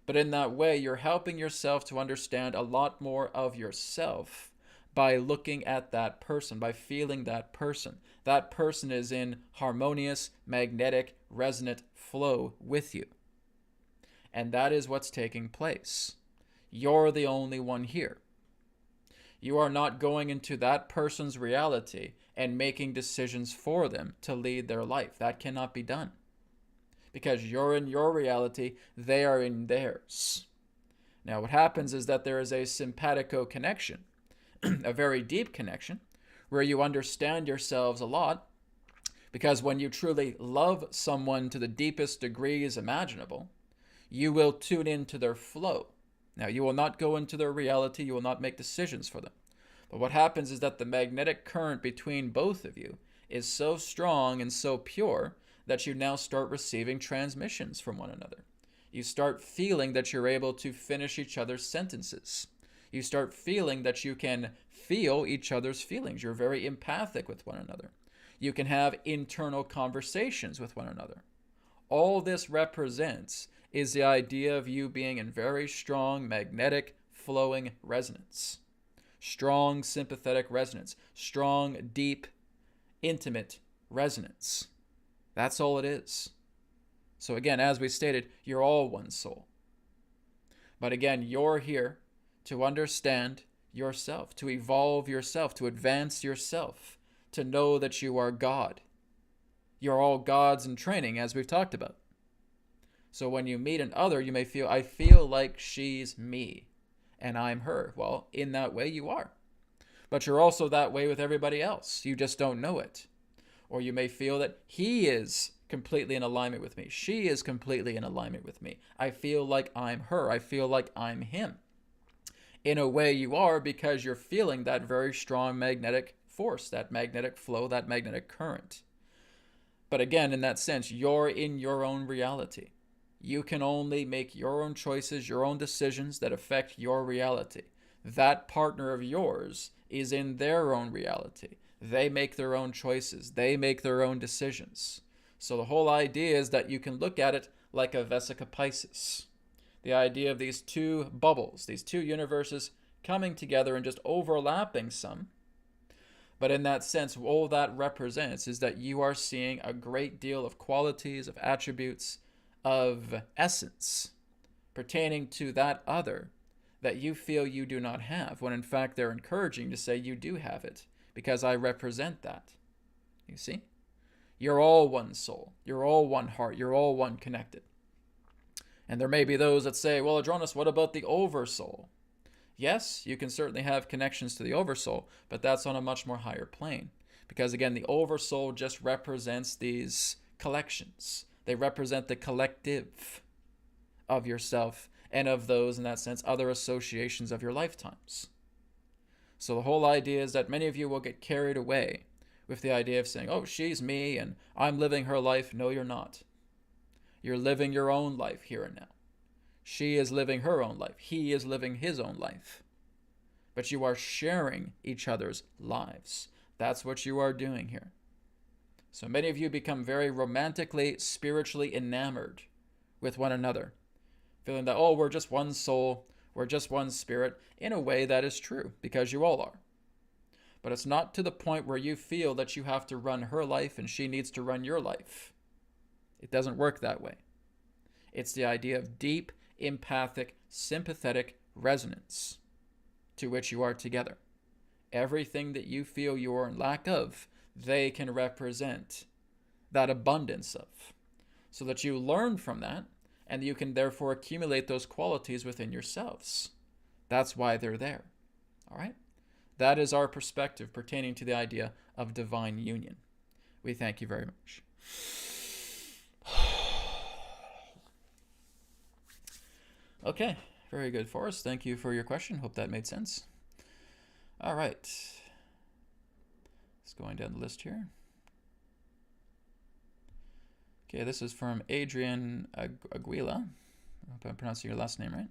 But in that way, you're helping yourself to understand a lot more of yourself by looking at that person, by feeling that person. That person is in harmonious, magnetic, resonant flow with you. And that is what's taking place. You're the only one here. You are not going into that person's reality and making decisions for them to lead their life. That cannot be done. Because you're in your reality, they are in theirs. Now, what happens is that there is a simpatico connection, a very deep connection, where you understand yourselves a lot, because when you truly love someone to the deepest degrees imaginable, you will tune into their flow. Now, you will not go into their reality, you will not make decisions for them. But what happens is that the magnetic current between both of you is so strong and so pure that you now start receiving transmissions from one another. You start feeling that you're able to finish each other's sentences. You start feeling that you can feel each other's feelings. You're very empathic with one another. You can have internal conversations with one another. All this represents is the idea of you being in very strong, magnetic, flowing resonance. Strong, sympathetic resonance. Strong, deep, intimate resonance. That's all it is. So again, as we stated, you're all one soul. But again, you're here to understand yourself, to evolve yourself, to advance yourself, to know that you are God. You're all gods in training, as we've talked about. So when you meet an other, you may feel, I feel like she's me and I'm her. Well, in that way you are. But you're also that way with everybody else. You just don't know it. Or you may feel that he is completely in alignment with me. She is completely in alignment with me. I feel like I'm her. I feel like I'm him. In a way you are, because you're feeling that very strong magnetic force, that magnetic flow, that magnetic current. But again, in that sense, you're in your own reality. You can only make your own choices, your own decisions that affect your reality. That partner of yours is in their own reality. They make their own choices. They make their own decisions. So the whole idea is that you can look at it like a Vesica Piscis. The idea of these two bubbles, these two universes coming together and just overlapping some. But in that sense, all that represents is that you are seeing a great deal of qualities, of attributes, of essence pertaining to that other that you feel you do not have, when in fact they're encouraging to say you do have it, because I represent that. You see? You're all one soul. You're all one heart. You're all one connected. And there may be those that say, well, Adronis, what about the oversoul? Yes, you can certainly have connections to the oversoul, but that's on a much more higher plane. Because again, the oversoul just represents these collections. They represent the collective of yourself and of those, in that sense, other associations of your lifetimes. So the whole idea is that many of you will get carried away with the idea of saying, oh, she's me and I'm living her life. No, you're not. You're living your own life here and now. She is living her own life. He is living his own life. But you are sharing each other's lives. That's what you are doing here. So many of you become very romantically, spiritually enamored with one another, feeling that, oh, we're just one soul, we're just one spirit. In a way, that is true, because you all are. But it's not to the point where you feel that you have to run her life and she needs to run your life. It doesn't work that way. It's the idea of deep, empathic, sympathetic resonance to which you are together. Everything that you feel you are in lack of, they can represent that abundance of, so that you learn from that, and you can therefore accumulate those qualities within yourselves. That's why they're there. All right? That is our perspective pertaining to the idea of divine union. We thank you very much. Okay, very good, Forrest. Thank you for your question. Hope that made sense. All right. Let's go down the list here. Okay, this is from Adrian Aguila. I hope I'm pronouncing your last name right.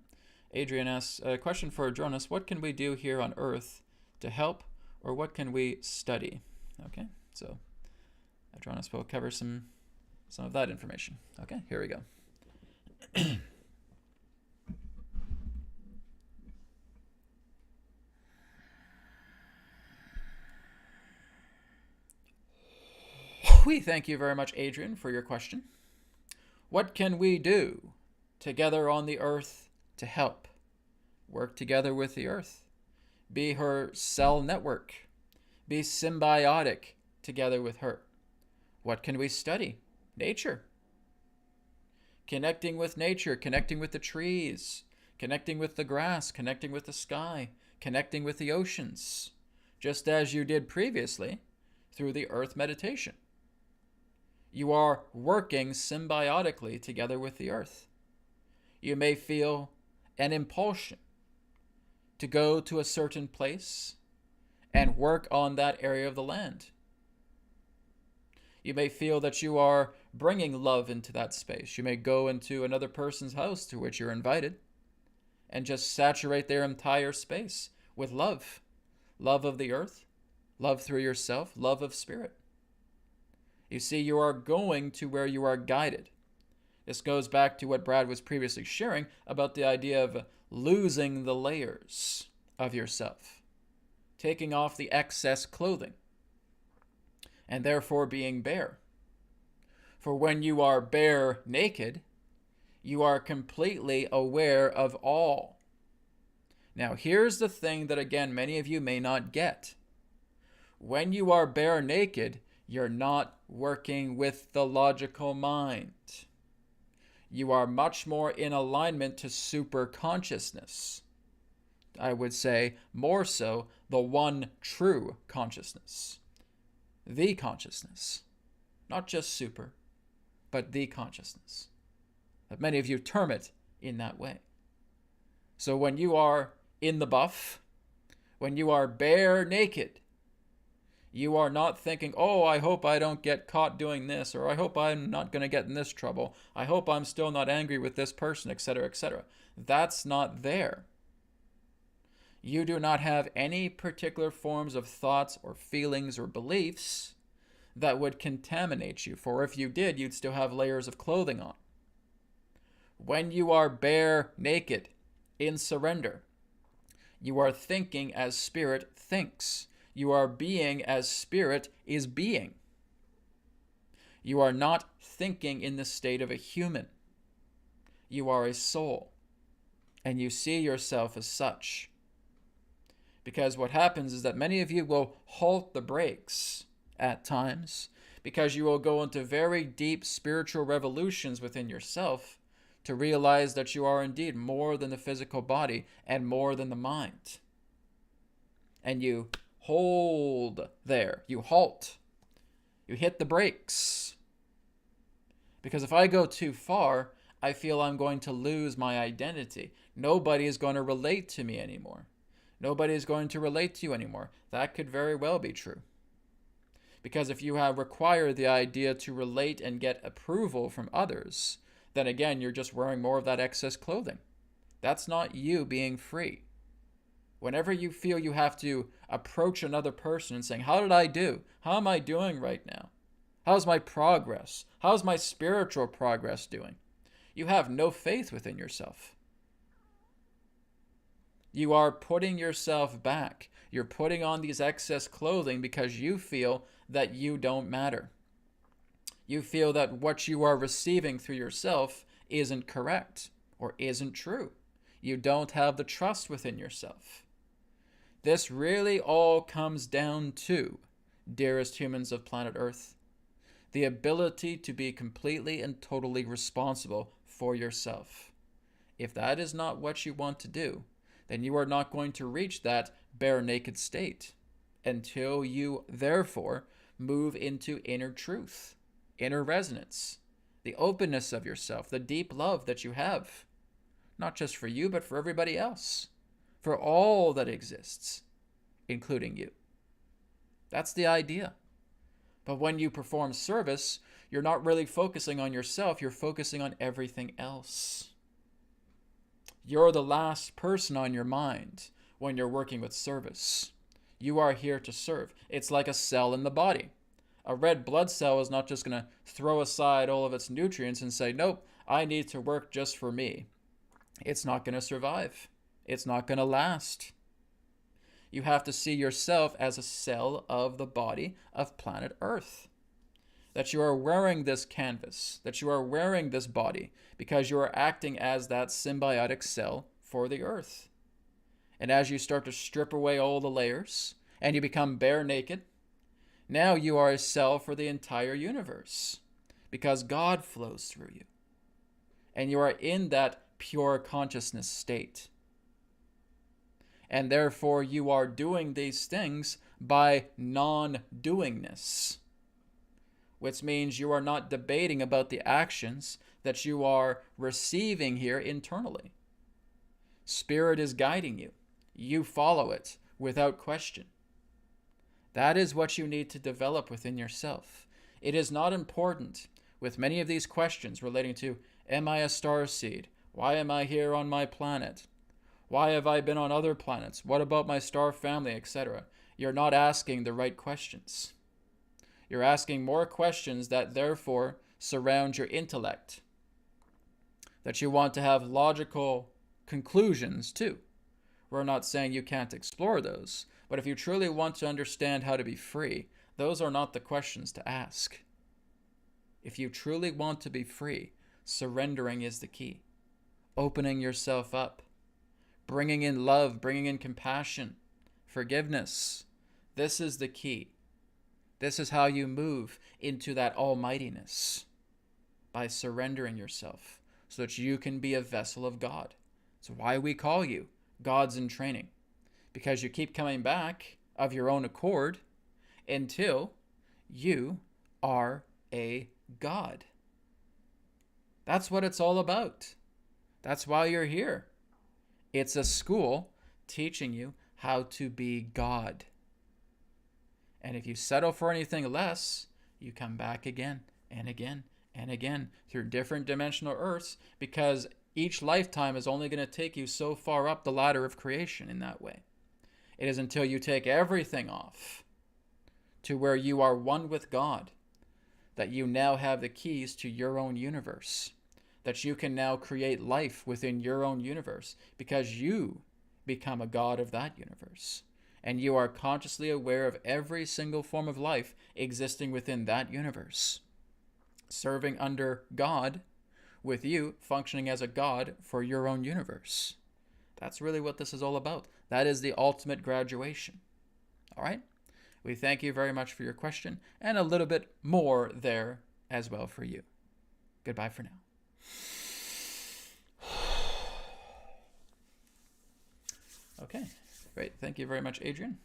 Adrian asks, a question for Adronis. What can we do here on Earth to help, or what can we study? Okay, so Adronis will cover some of that information. Okay, here we go. We thank you very much, Adrian, for your question. What can we do together on the earth to help? Work together with the earth. Be her cell network. Be symbiotic together with her. What can we study? Nature. Connecting with nature, connecting with the trees, connecting with the grass, connecting with the sky, connecting with the oceans, just as you did previously through the earth meditation. You are working symbiotically together with the earth. You may feel an impulsion to go to a certain place and work on that area of the land. You may feel that you are bringing love into that space. You may go into another person's house to which you're invited and just saturate their entire space with love. Love of the earth, love through yourself, love of spirit. You see, you are going to where you are guided. This goes back to what Brad was previously sharing about the idea of losing the layers of yourself, taking off the excess clothing, and therefore being bare. For when you are bare naked, You are completely aware of all. Now, here's the thing that, again, many of you may not get. When you are bare naked, you're not working with the logical mind. You are much more in alignment to super consciousness. I would say more so the one true consciousness. The consciousness. Not just super, but the consciousness. But many of you term it in that way. So when you are in the buff, when you are bare naked, you are not thinking, oh, I hope I don't get caught doing this, or I hope I'm not going to get in this trouble. I hope I'm still not angry with this person, etc., etc. That's not there. You do not have any particular forms of thoughts or feelings or beliefs that would contaminate you, for if you did, you'd still have layers of clothing on. When you are bare naked, in surrender, you are thinking as spirit thinks. You are being as spirit is being. You are not thinking in the state of a human. You are a soul, and you see yourself as such. Because what happens is that many of you will halt the brakes at times, because you will go into very deep spiritual revolutions within yourself to realize that you are indeed more than the physical body and more than the mind. And you hold there. You halt. You hit the brakes. Because if I go too far, I feel I'm going to lose my identity. Nobody is going to relate to me anymore. Nobody is going to relate to you anymore. That could very well be true. Because if you have required the idea to relate and get approval from others, then again, you're just wearing more of that excess clothing. That's not you being free. Whenever you feel you have to approach another person and saying, how did I do? How am I doing right now? How's my progress? How's my spiritual progress doing? You have no faith within yourself. You are putting yourself back. You're putting on these excess clothing because you feel that you don't matter. You feel that what you are receiving through yourself isn't correct or isn't true. You don't have the trust within yourself. This really all comes down to, dearest humans of planet Earth, the ability to be completely and totally responsible for yourself. If that is not what you want to do, then you are not going to reach that bare naked state until you, therefore, move into inner truth, inner resonance, the openness of yourself, the deep love that you have, not just for you, but for everybody else, for all that exists, including you. That's the idea. But when you perform service, you're not really focusing on yourself, you're focusing on everything else. You're the last person on your mind when you're working with service. You are here to serve. It's like a cell in the body. A red blood cell is not just going to throw aside all of its nutrients and say, nope, I need to work just for me. It's not going to survive. It's not going to last. You have to see yourself as a cell of the body of planet Earth. That you are wearing this canvas, that you are wearing this body, because you are acting as that symbiotic cell for the Earth. And as you start to strip away all the layers, and you become bare naked, now you are a cell for the entire universe, because God flows through you. And you are in that pure consciousness state. And therefore you are doing these things by non-doingness, which means you are not debating about the actions that you are receiving here internally. Spirit is guiding you. You follow it without question. That is what you need to develop within yourself. It is not important with many of these questions relating to, am I a starseed? Why am I here on my planet? Why have I been on other planets? What about my star family, etc.? You're not asking the right questions. You're asking more questions that therefore surround your intellect, that you want to have logical conclusions to. We're not saying you can't explore those, but if you truly want to understand how to be free, those are not the questions to ask. If you truly want to be free, Surrendering is the key. Opening yourself up. Bringing in love, bringing in compassion, forgiveness. This is the key. This is how you move into that almightiness, by surrendering yourself so that you can be a vessel of God. That's why we call you Gods in Training, because you keep coming back of your own accord until you are a God. That's what it's all about. That's why you're here. It's a school teaching you how to be God. And if you settle for anything less, you come back again and again and again through different dimensional earths, because each lifetime is only going to take you so far up the ladder of creation in that way. It is until you take everything off to where you are one with God that you now have the keys to your own universe, that you can now create life within your own universe, because you become a God of that universe. And you are consciously aware of every single form of life existing within that universe, serving under God, with you functioning as a God for your own universe. That's really what this is all about. That is the ultimate graduation. All right? We thank you very much for your question, and a little bit more there as well for you. Goodbye for now. Okay. Great. Thank you very much, Adrian.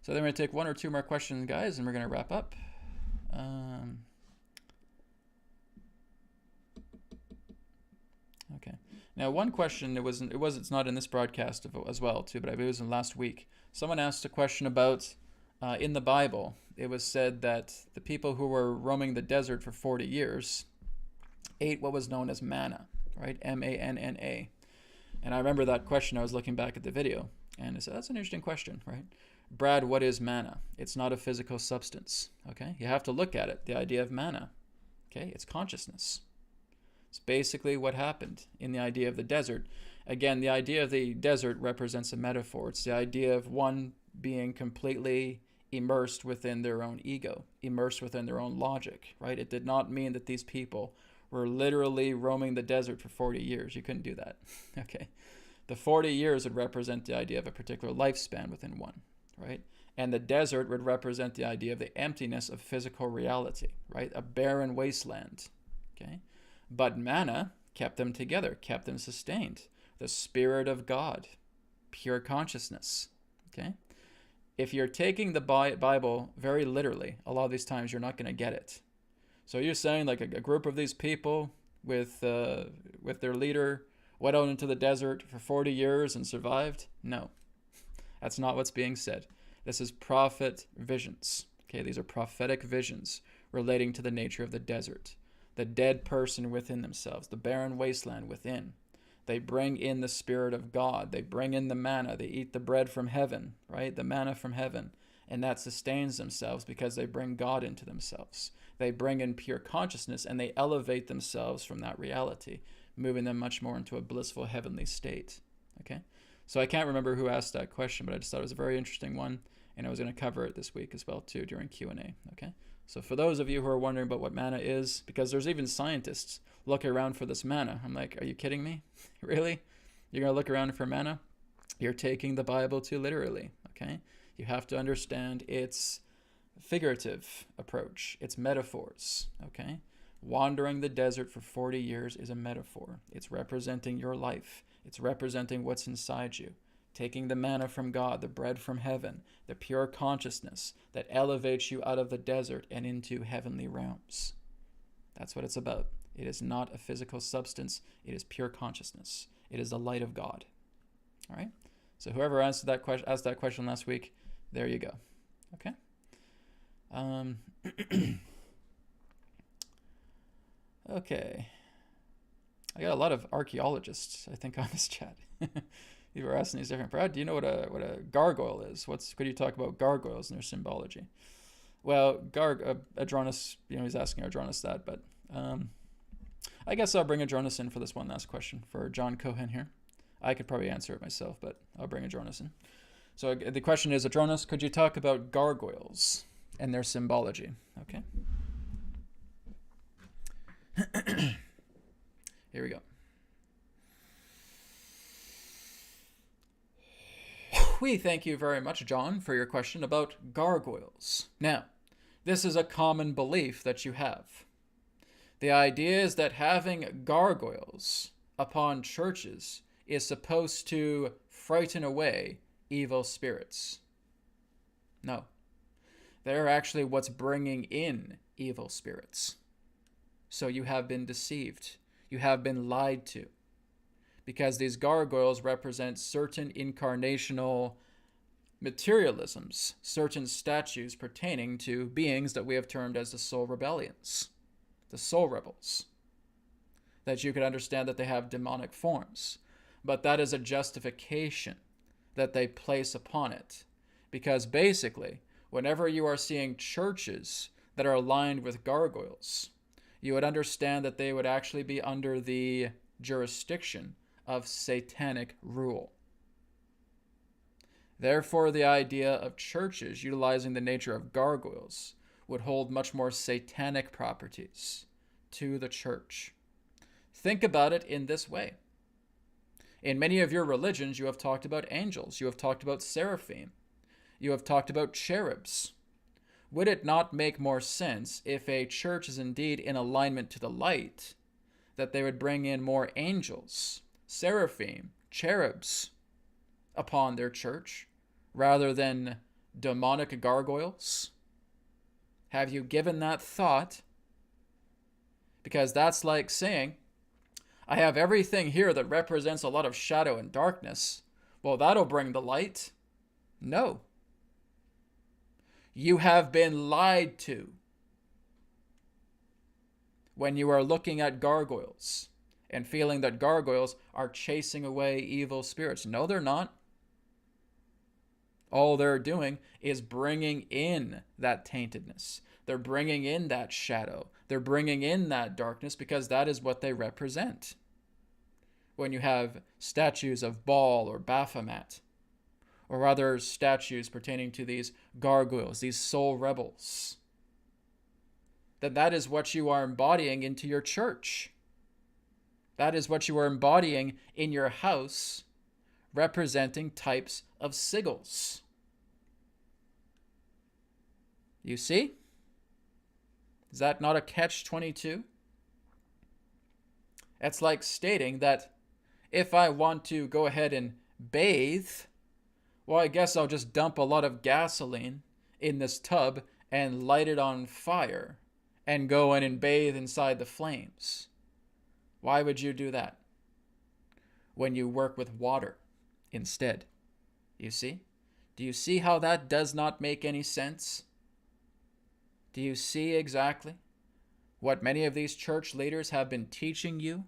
So then we're going to take one or two more questions, guys, and we're going to wrap up. Okay. Now, one question, it's not in this broadcast as well, too, but I believe it was in last week. Someone asked a question about, in the Bible, it was said that the people who were roaming the desert for 40 years ate what was known as manna, right? M-A-N-N-A. And I remember that question. I was looking back at the video. And I said, that's an interesting question, right? Brad, what is manna? It's not a physical substance, okay? You have to look at it, the idea of manna, okay? It's consciousness. It's basically what happened in the idea of the desert. Again, the idea of the desert represents a metaphor. It's the idea of one being completely immersed within their own ego, immersed within their own logic, right? It did not mean that these people were literally roaming the desert for 40 years. You couldn't do that, okay? The 40 years would represent the idea of a particular lifespan within one, right? And the desert would represent the idea of the emptiness of physical reality, right? A barren wasteland, okay? But manna kept them together, kept them sustained. The Spirit of God, pure consciousness, okay? If you're taking the Bible very literally, a lot of these times you're not going to get it. So you're saying like a group of these people with their leader went out into the desert for 40 years and survived? No, that's not what's being said. This is prophet visions. Okay, these are prophetic visions relating to the nature of the desert, the dead person within themselves, the barren wasteland within. They bring in the Spirit of God. They bring in the manna. They eat the bread from heaven, right? The manna from heaven. And that sustains themselves because they bring God into themselves. They bring in pure consciousness and they elevate themselves from that reality, moving them much more into a blissful heavenly state. Okay, so I can't remember who asked that question, but I just thought it was a very interesting one, and I was going to cover it this week as well too during Q&A. Okay, so for those of you who are wondering about what manna is, because there's even scientists looking around for this manna, I'm like, are you kidding me? Really? You're going to look around for manna? You're taking the Bible too literally. Okay, you have to understand its figurative approach, its metaphors. Okay. Wandering the desert for 40 years is a metaphor. It's representing your life. It's representing what's inside you. Taking the manna from God, the bread from heaven, the pure consciousness that elevates you out of the desert and into heavenly realms. That's what it's about. It is not a physical substance. It is pure consciousness. It is the light of God. All right? So whoever asked that question last week, there you go. Okay? Okay. I got a lot of archaeologists, I think, on this chat. You were asking these different. Brad, do you know what a gargoyle is? Could you talk about gargoyles and their symbology? Well, Adronis, he's asking Adronis that, but I guess I'll bring Adronis in for this one last question for John Cohen here. I could probably answer it myself, but I'll bring Adronis in. So the question is, Adronis, could you talk about gargoyles and their symbology? Okay. Here we go. We thank you very much, John, for your question about gargoyles. Now, this is a common belief that you have. The idea is that having gargoyles upon churches is supposed to frighten away evil spirits. No. They're actually what's bringing in evil spirits. So you have been deceived. You have been lied to. Because these gargoyles represent certain incarnational materialisms, certain statues pertaining to beings that we have termed as the soul rebellions, the soul rebels. That you could understand that they have demonic forms. But that is a justification that they place upon it. Because basically, whenever you are seeing churches that are aligned with gargoyles, you would understand that they would actually be under the jurisdiction of satanic rule. Therefore, the idea of churches utilizing the nature of gargoyles would hold much more satanic properties to the church. Think about it in this way. In many of your religions, you have talked about angels. You have talked about seraphim. You have talked about cherubs. Would it not make more sense if a church is indeed in alignment to the light, that they would bring in more angels, seraphim, cherubs upon their church, rather than demonic gargoyles? Have you given that thought? Because that's like saying, I have everything here that represents a lot of shadow and darkness. Well, that'll bring the light. No. You have been lied to when you are looking at gargoyles and feeling that gargoyles are chasing away evil spirits. No, they're not. All they're doing is bringing in that taintedness. They're bringing in that shadow. They're bringing in that darkness because that is what they represent. When you have statues of Baal or Baphomet, or other statues pertaining to these gargoyles, these soul rebels, then that is what you are embodying into your church. That is what you are embodying in your house, representing types of sigils. You see? Is that not a catch-22? It's like stating that if I want to go ahead and bathe, well, I guess I'll just dump a lot of gasoline in this tub and light it on fire and go in and bathe inside the flames. Why would you do that when you work with water instead? You see? Do you see how that does not make any sense? Do you see exactly what many of these church leaders have been teaching you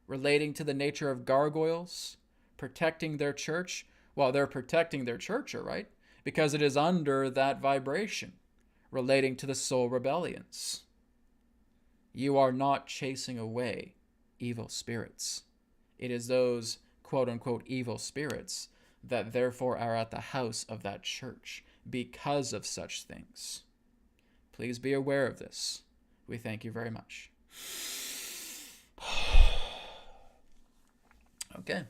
relating to the nature of gargoyles, protecting their church? Well, they're protecting their church, all right, because it is under that vibration relating to the soul rebellions. You are not chasing away evil spirits. It is those quote-unquote evil spirits that therefore are at the house of that church because of such things. Please be aware of this. We thank you very much. Okay.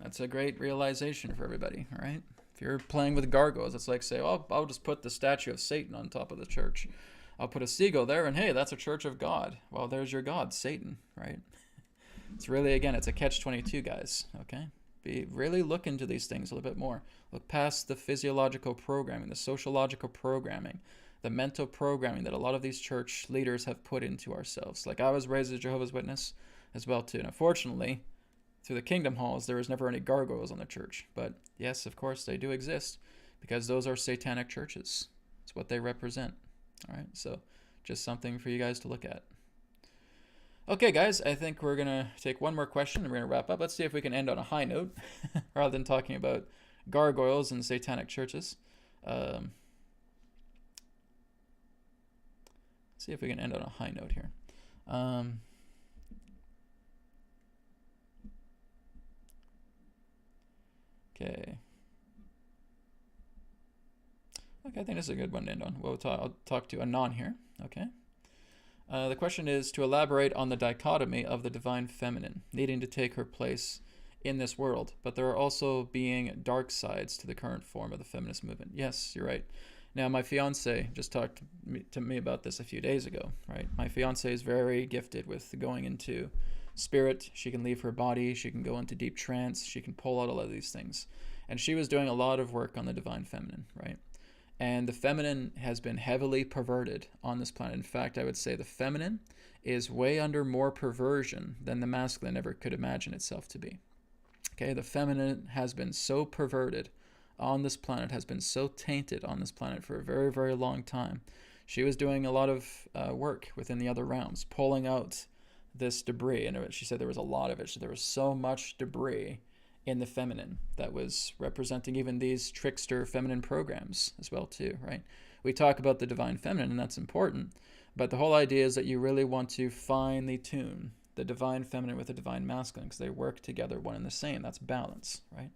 That's a great realization for everybody, all right? If you're playing with gargoyles, it's like say, oh, I'll just put the statue of Satan on top of the church. I'll put a seagull there, and hey, that's a church of God. Well, there's your God, Satan, right? It's really, again, it's a catch-22, guys, okay? Really look into these things a little bit more. Look past the physiological programming, the sociological programming, the mental programming that a lot of these church leaders have put into ourselves. Like I was raised as a Jehovah's Witness as well, too. And unfortunately, through the kingdom halls, there was never any gargoyles on the church. But yes, of course, they do exist because those are satanic churches. It's what they represent. All right, so just something for you guys to look at. Okay, guys, I think we're going to take one more question and we're going to wrap up. Let's see if we can end on a high note rather than talking about gargoyles and satanic churches. See if we can end on a high note here. Okay. Okay, I think this is a good one to end on. I'll talk to Anon here. Okay. The question is to elaborate on the dichotomy of the divine feminine needing to take her place in this world, but there are also being dark sides to the current form of the feminist movement. Yes, you're right. Now, my fiance just talked to me about this a few days ago, right? My fiance is very gifted with going into spirit. She can leave her body. She can go into deep trance. She can pull out all of these things. And she was doing a lot of work on the divine feminine, right? And the feminine has been heavily perverted on this planet. In fact, I would say the feminine is way under more perversion than the masculine ever could imagine itself to be. Okay, the feminine has been so perverted on this planet, has been so tainted on this planet for a very, very long time. She was doing a lot of work within the other realms, pulling out this debris. And she said there was a lot of it. So there was so much debris in the feminine that was representing even these trickster feminine programs as well too, right? We talk about the divine feminine, and that's important, but the whole idea is that you really want to finely tune the divine feminine with the divine masculine, because they work together one and the same. That's balance, right?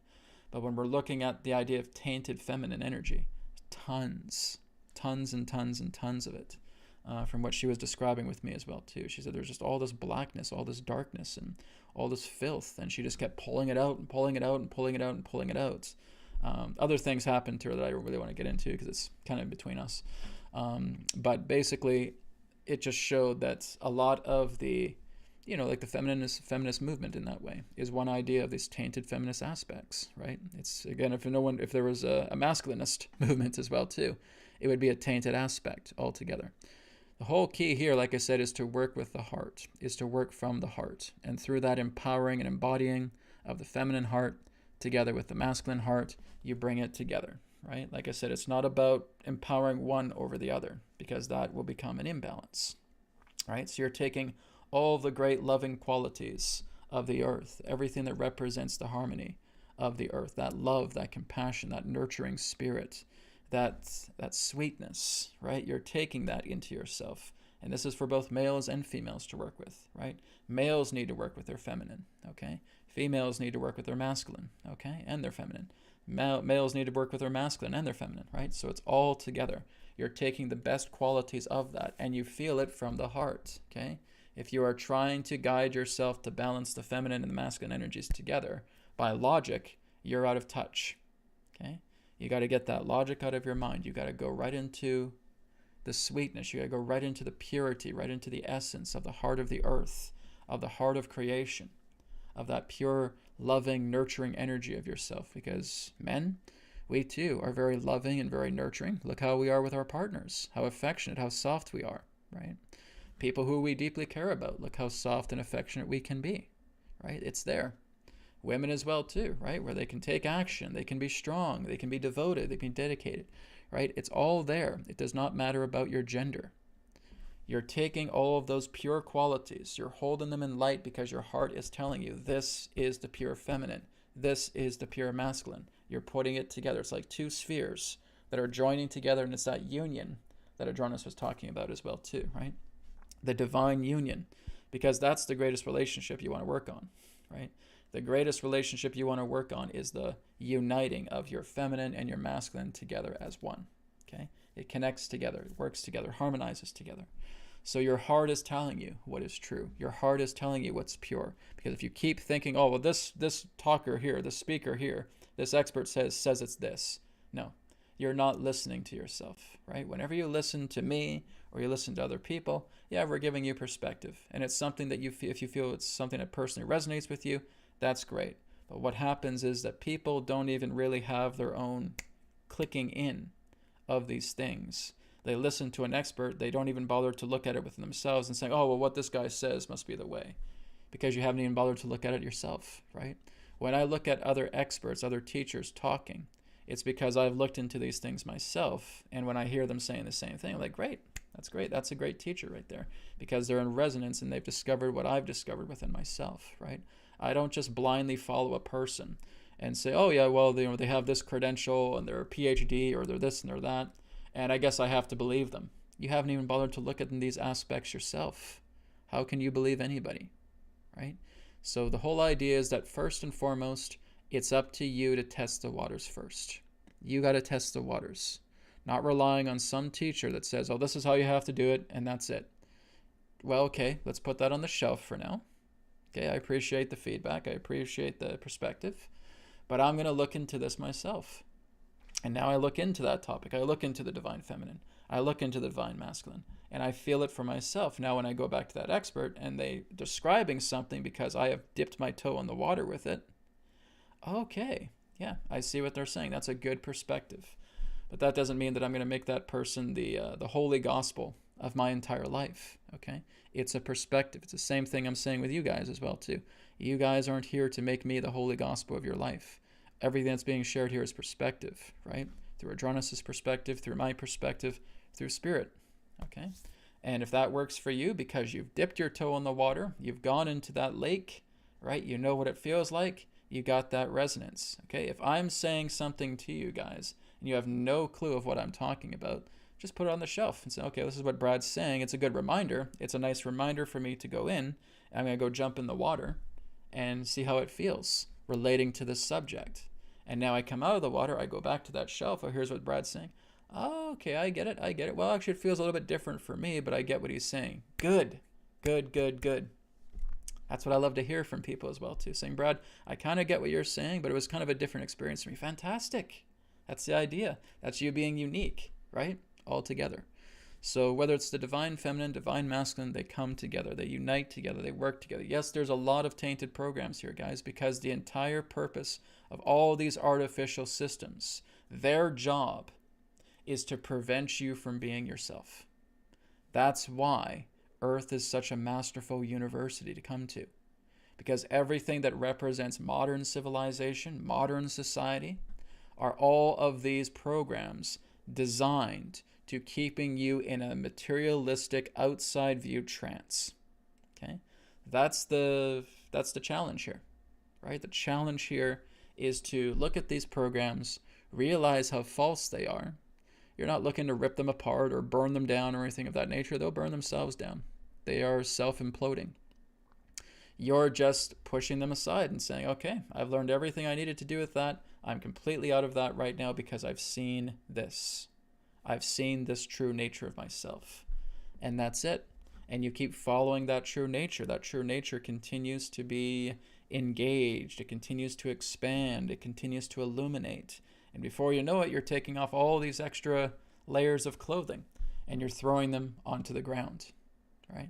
But when we're looking at the idea of tainted feminine energy, tons and tons of it, from what she was describing with me as well too. She said there's just all this blackness, all this darkness, and all this filth, and she just kept pulling it out and pulling it out and pulling it out and pulling it out. Other things happened to her that I don't really want to get into because it's kind of between us. But basically, it just showed that a lot of the, like the feminist movement in that way is one idea of these tainted feminist aspects, right? It's, again, if there was a masculinist movement as well too, it would be a tainted aspect altogether. The whole key here, like I said, is to work with the heart, is to work from the heart. And through that empowering and embodying of the feminine heart together with the masculine heart, you bring it together, right? Like I said, it's not about empowering one over the other, because that will become an imbalance, right? So you're taking all the great loving qualities of the earth, everything that represents the harmony of the earth, that love, that compassion, that nurturing spirit, that sweetness, right? You're taking that into yourself. And this is for both males and females to work with, right? Males need to work with their feminine, okay? Females need to work with their masculine, okay? And their feminine. Males need to work with their masculine and their feminine, right? So it's all together. You're taking the best qualities of that, and you feel it from the heart, okay? If you are trying to guide yourself to balance the feminine and the masculine energies together by logic, you're out of touch, okay? You got to get that logic out of your mind. You got to go right into the sweetness. You got to go right into the purity, right into the essence of the heart of the earth, of the heart of creation, of that pure, loving, nurturing energy of yourself. Because men, we too are very loving and very nurturing. Look how we are with our partners, how affectionate, how soft we are, right? People who we deeply care about, look how soft and affectionate we can be, right? It's there. Women as well too, right? Where they can take action, they can be strong, they can be devoted, they can be dedicated, right? It's all there. It does not matter about your gender. You're taking all of those pure qualities, you're holding them in light because your heart is telling you this is the pure feminine, this is the pure masculine. You're putting it together. It's like two spheres that are joining together, and it's that union that Adronis was talking about as well too, right? The divine union, because that's the greatest relationship you want to work on, right? The greatest relationship you want to work on is the uniting of your feminine and your masculine together as one, okay? It connects together, it works together, harmonizes together. So your heart is telling you what is true. Your heart is telling you what's pure. Because if you keep thinking, oh, well, this talker here, this speaker here, this expert says it's this. No, you're not listening to yourself, right? Whenever you listen to me or you listen to other people, yeah, we're giving you perspective. And it's something that if you feel it's something that personally resonates with you, that's great. But what happens is that people don't even really have their own clicking in of these things. They listen to an expert, they don't even bother to look at it within themselves and say, oh, well, what this guy says must be the way. Because you haven't even bothered to look at it yourself, right? When I look at other experts, other teachers talking, it's because I've looked into these things myself. And when I hear them saying the same thing, I'm like, great, that's great. That's a great teacher right there. Because they're in resonance and they've discovered what I've discovered within myself, right? I don't just blindly follow a person and say, oh yeah, well, they have this credential and they're a PhD or they're this and they're that, and I guess I have to believe them. You haven't even bothered to look at these aspects yourself. How can you believe anybody, right? So the whole idea is that first and foremost, it's up to you to test the waters first. You got to test the waters, not relying on some teacher that says, oh, this is how you have to do it, and that's it. well, okay, let's put that on the shelf for now. Okay, I appreciate the feedback. I appreciate the perspective. But I'm going to look into this myself. And now I look into that topic. I look into the divine feminine. I look into the divine masculine. And I feel it for myself. Now when I go back to that expert and they describing something because I have dipped my toe in the water with it, okay, yeah, I see what they're saying. That's a good perspective. But that doesn't mean that I'm going to make that person the holy gospel of my entire life, okay? It's a perspective. It's the same thing I'm saying with you guys as well, too. You guys aren't here to make me the holy gospel of your life. Everything that's being shared here is perspective, right? Through Adronis' perspective, through my perspective, through spirit, okay? And if that works for you because you've dipped your toe in the water, you've gone into that lake, right? You know what it feels like. You got that resonance, okay? If I'm saying something to you guys and you have no clue of what I'm talking about, just put it on the shelf and say, okay, this is what Brad's saying. It's a good reminder. It's a nice reminder for me to go in. I'm going to go jump in the water and see how it feels relating to this subject. And now I come out of the water, I go back to that shelf. Oh, here's what Brad's saying. Oh, okay, I get it. Well, actually, it feels a little bit different for me, but I get what he's saying. Good. That's what I love to hear from people as well, too. Saying, Brad, I kind of get what you're saying, but it was kind of a different experience for me. Fantastic. That's the idea. That's you being unique, right? All together. So whether it's the divine feminine, divine masculine, they come together, they unite together, they work together. Yes, there's a lot of tainted programs here, guys, because the entire purpose of all these artificial systems, their job is to prevent you from being yourself. That's why Earth is such a masterful university to come to. Because everything that represents modern civilization, modern society, are all of these programs designed to keeping you in a materialistic outside view trance. Okay? That's the challenge here, right? The challenge here is to look at these programs, realize how false they are. You're not looking to rip them apart or burn them down or anything of that nature. They'll burn themselves down. They are self-imploding. You're just pushing them aside and saying, okay, I've learned everything I needed to do with that. I'm completely out of that right now because I've seen this. I've seen this true nature of myself. And that's it. And you keep following that true nature. That true nature continues to be engaged. It continues to expand. It continues to illuminate. And before you know it, you're taking off all these extra layers of clothing and you're throwing them onto the ground, right?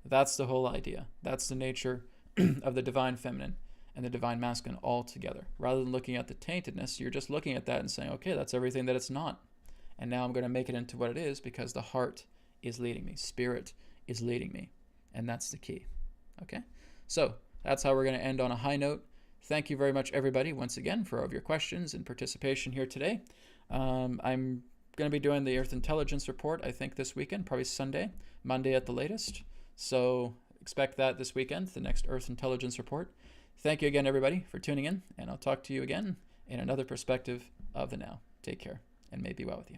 That's the whole idea. That's the nature of the divine feminine and the divine masculine all together. Rather than looking at the taintedness, you're just looking at that and saying, okay, that's everything that it's not. And now I'm going to make it into what it is because the heart is leading me. Spirit is leading me. And that's the key. Okay? So that's how we're going to end on a high note. Thank you very much, everybody, once again, for all of your questions and participation here today. I'm going to be doing the Earth Intelligence Report, I think, this weekend, probably Sunday, Monday at the latest. So expect that this weekend, the next Earth Intelligence Report. Thank you again, everybody, for tuning in, and I'll talk to you again in another perspective of the now. Take care, and may it be well with you.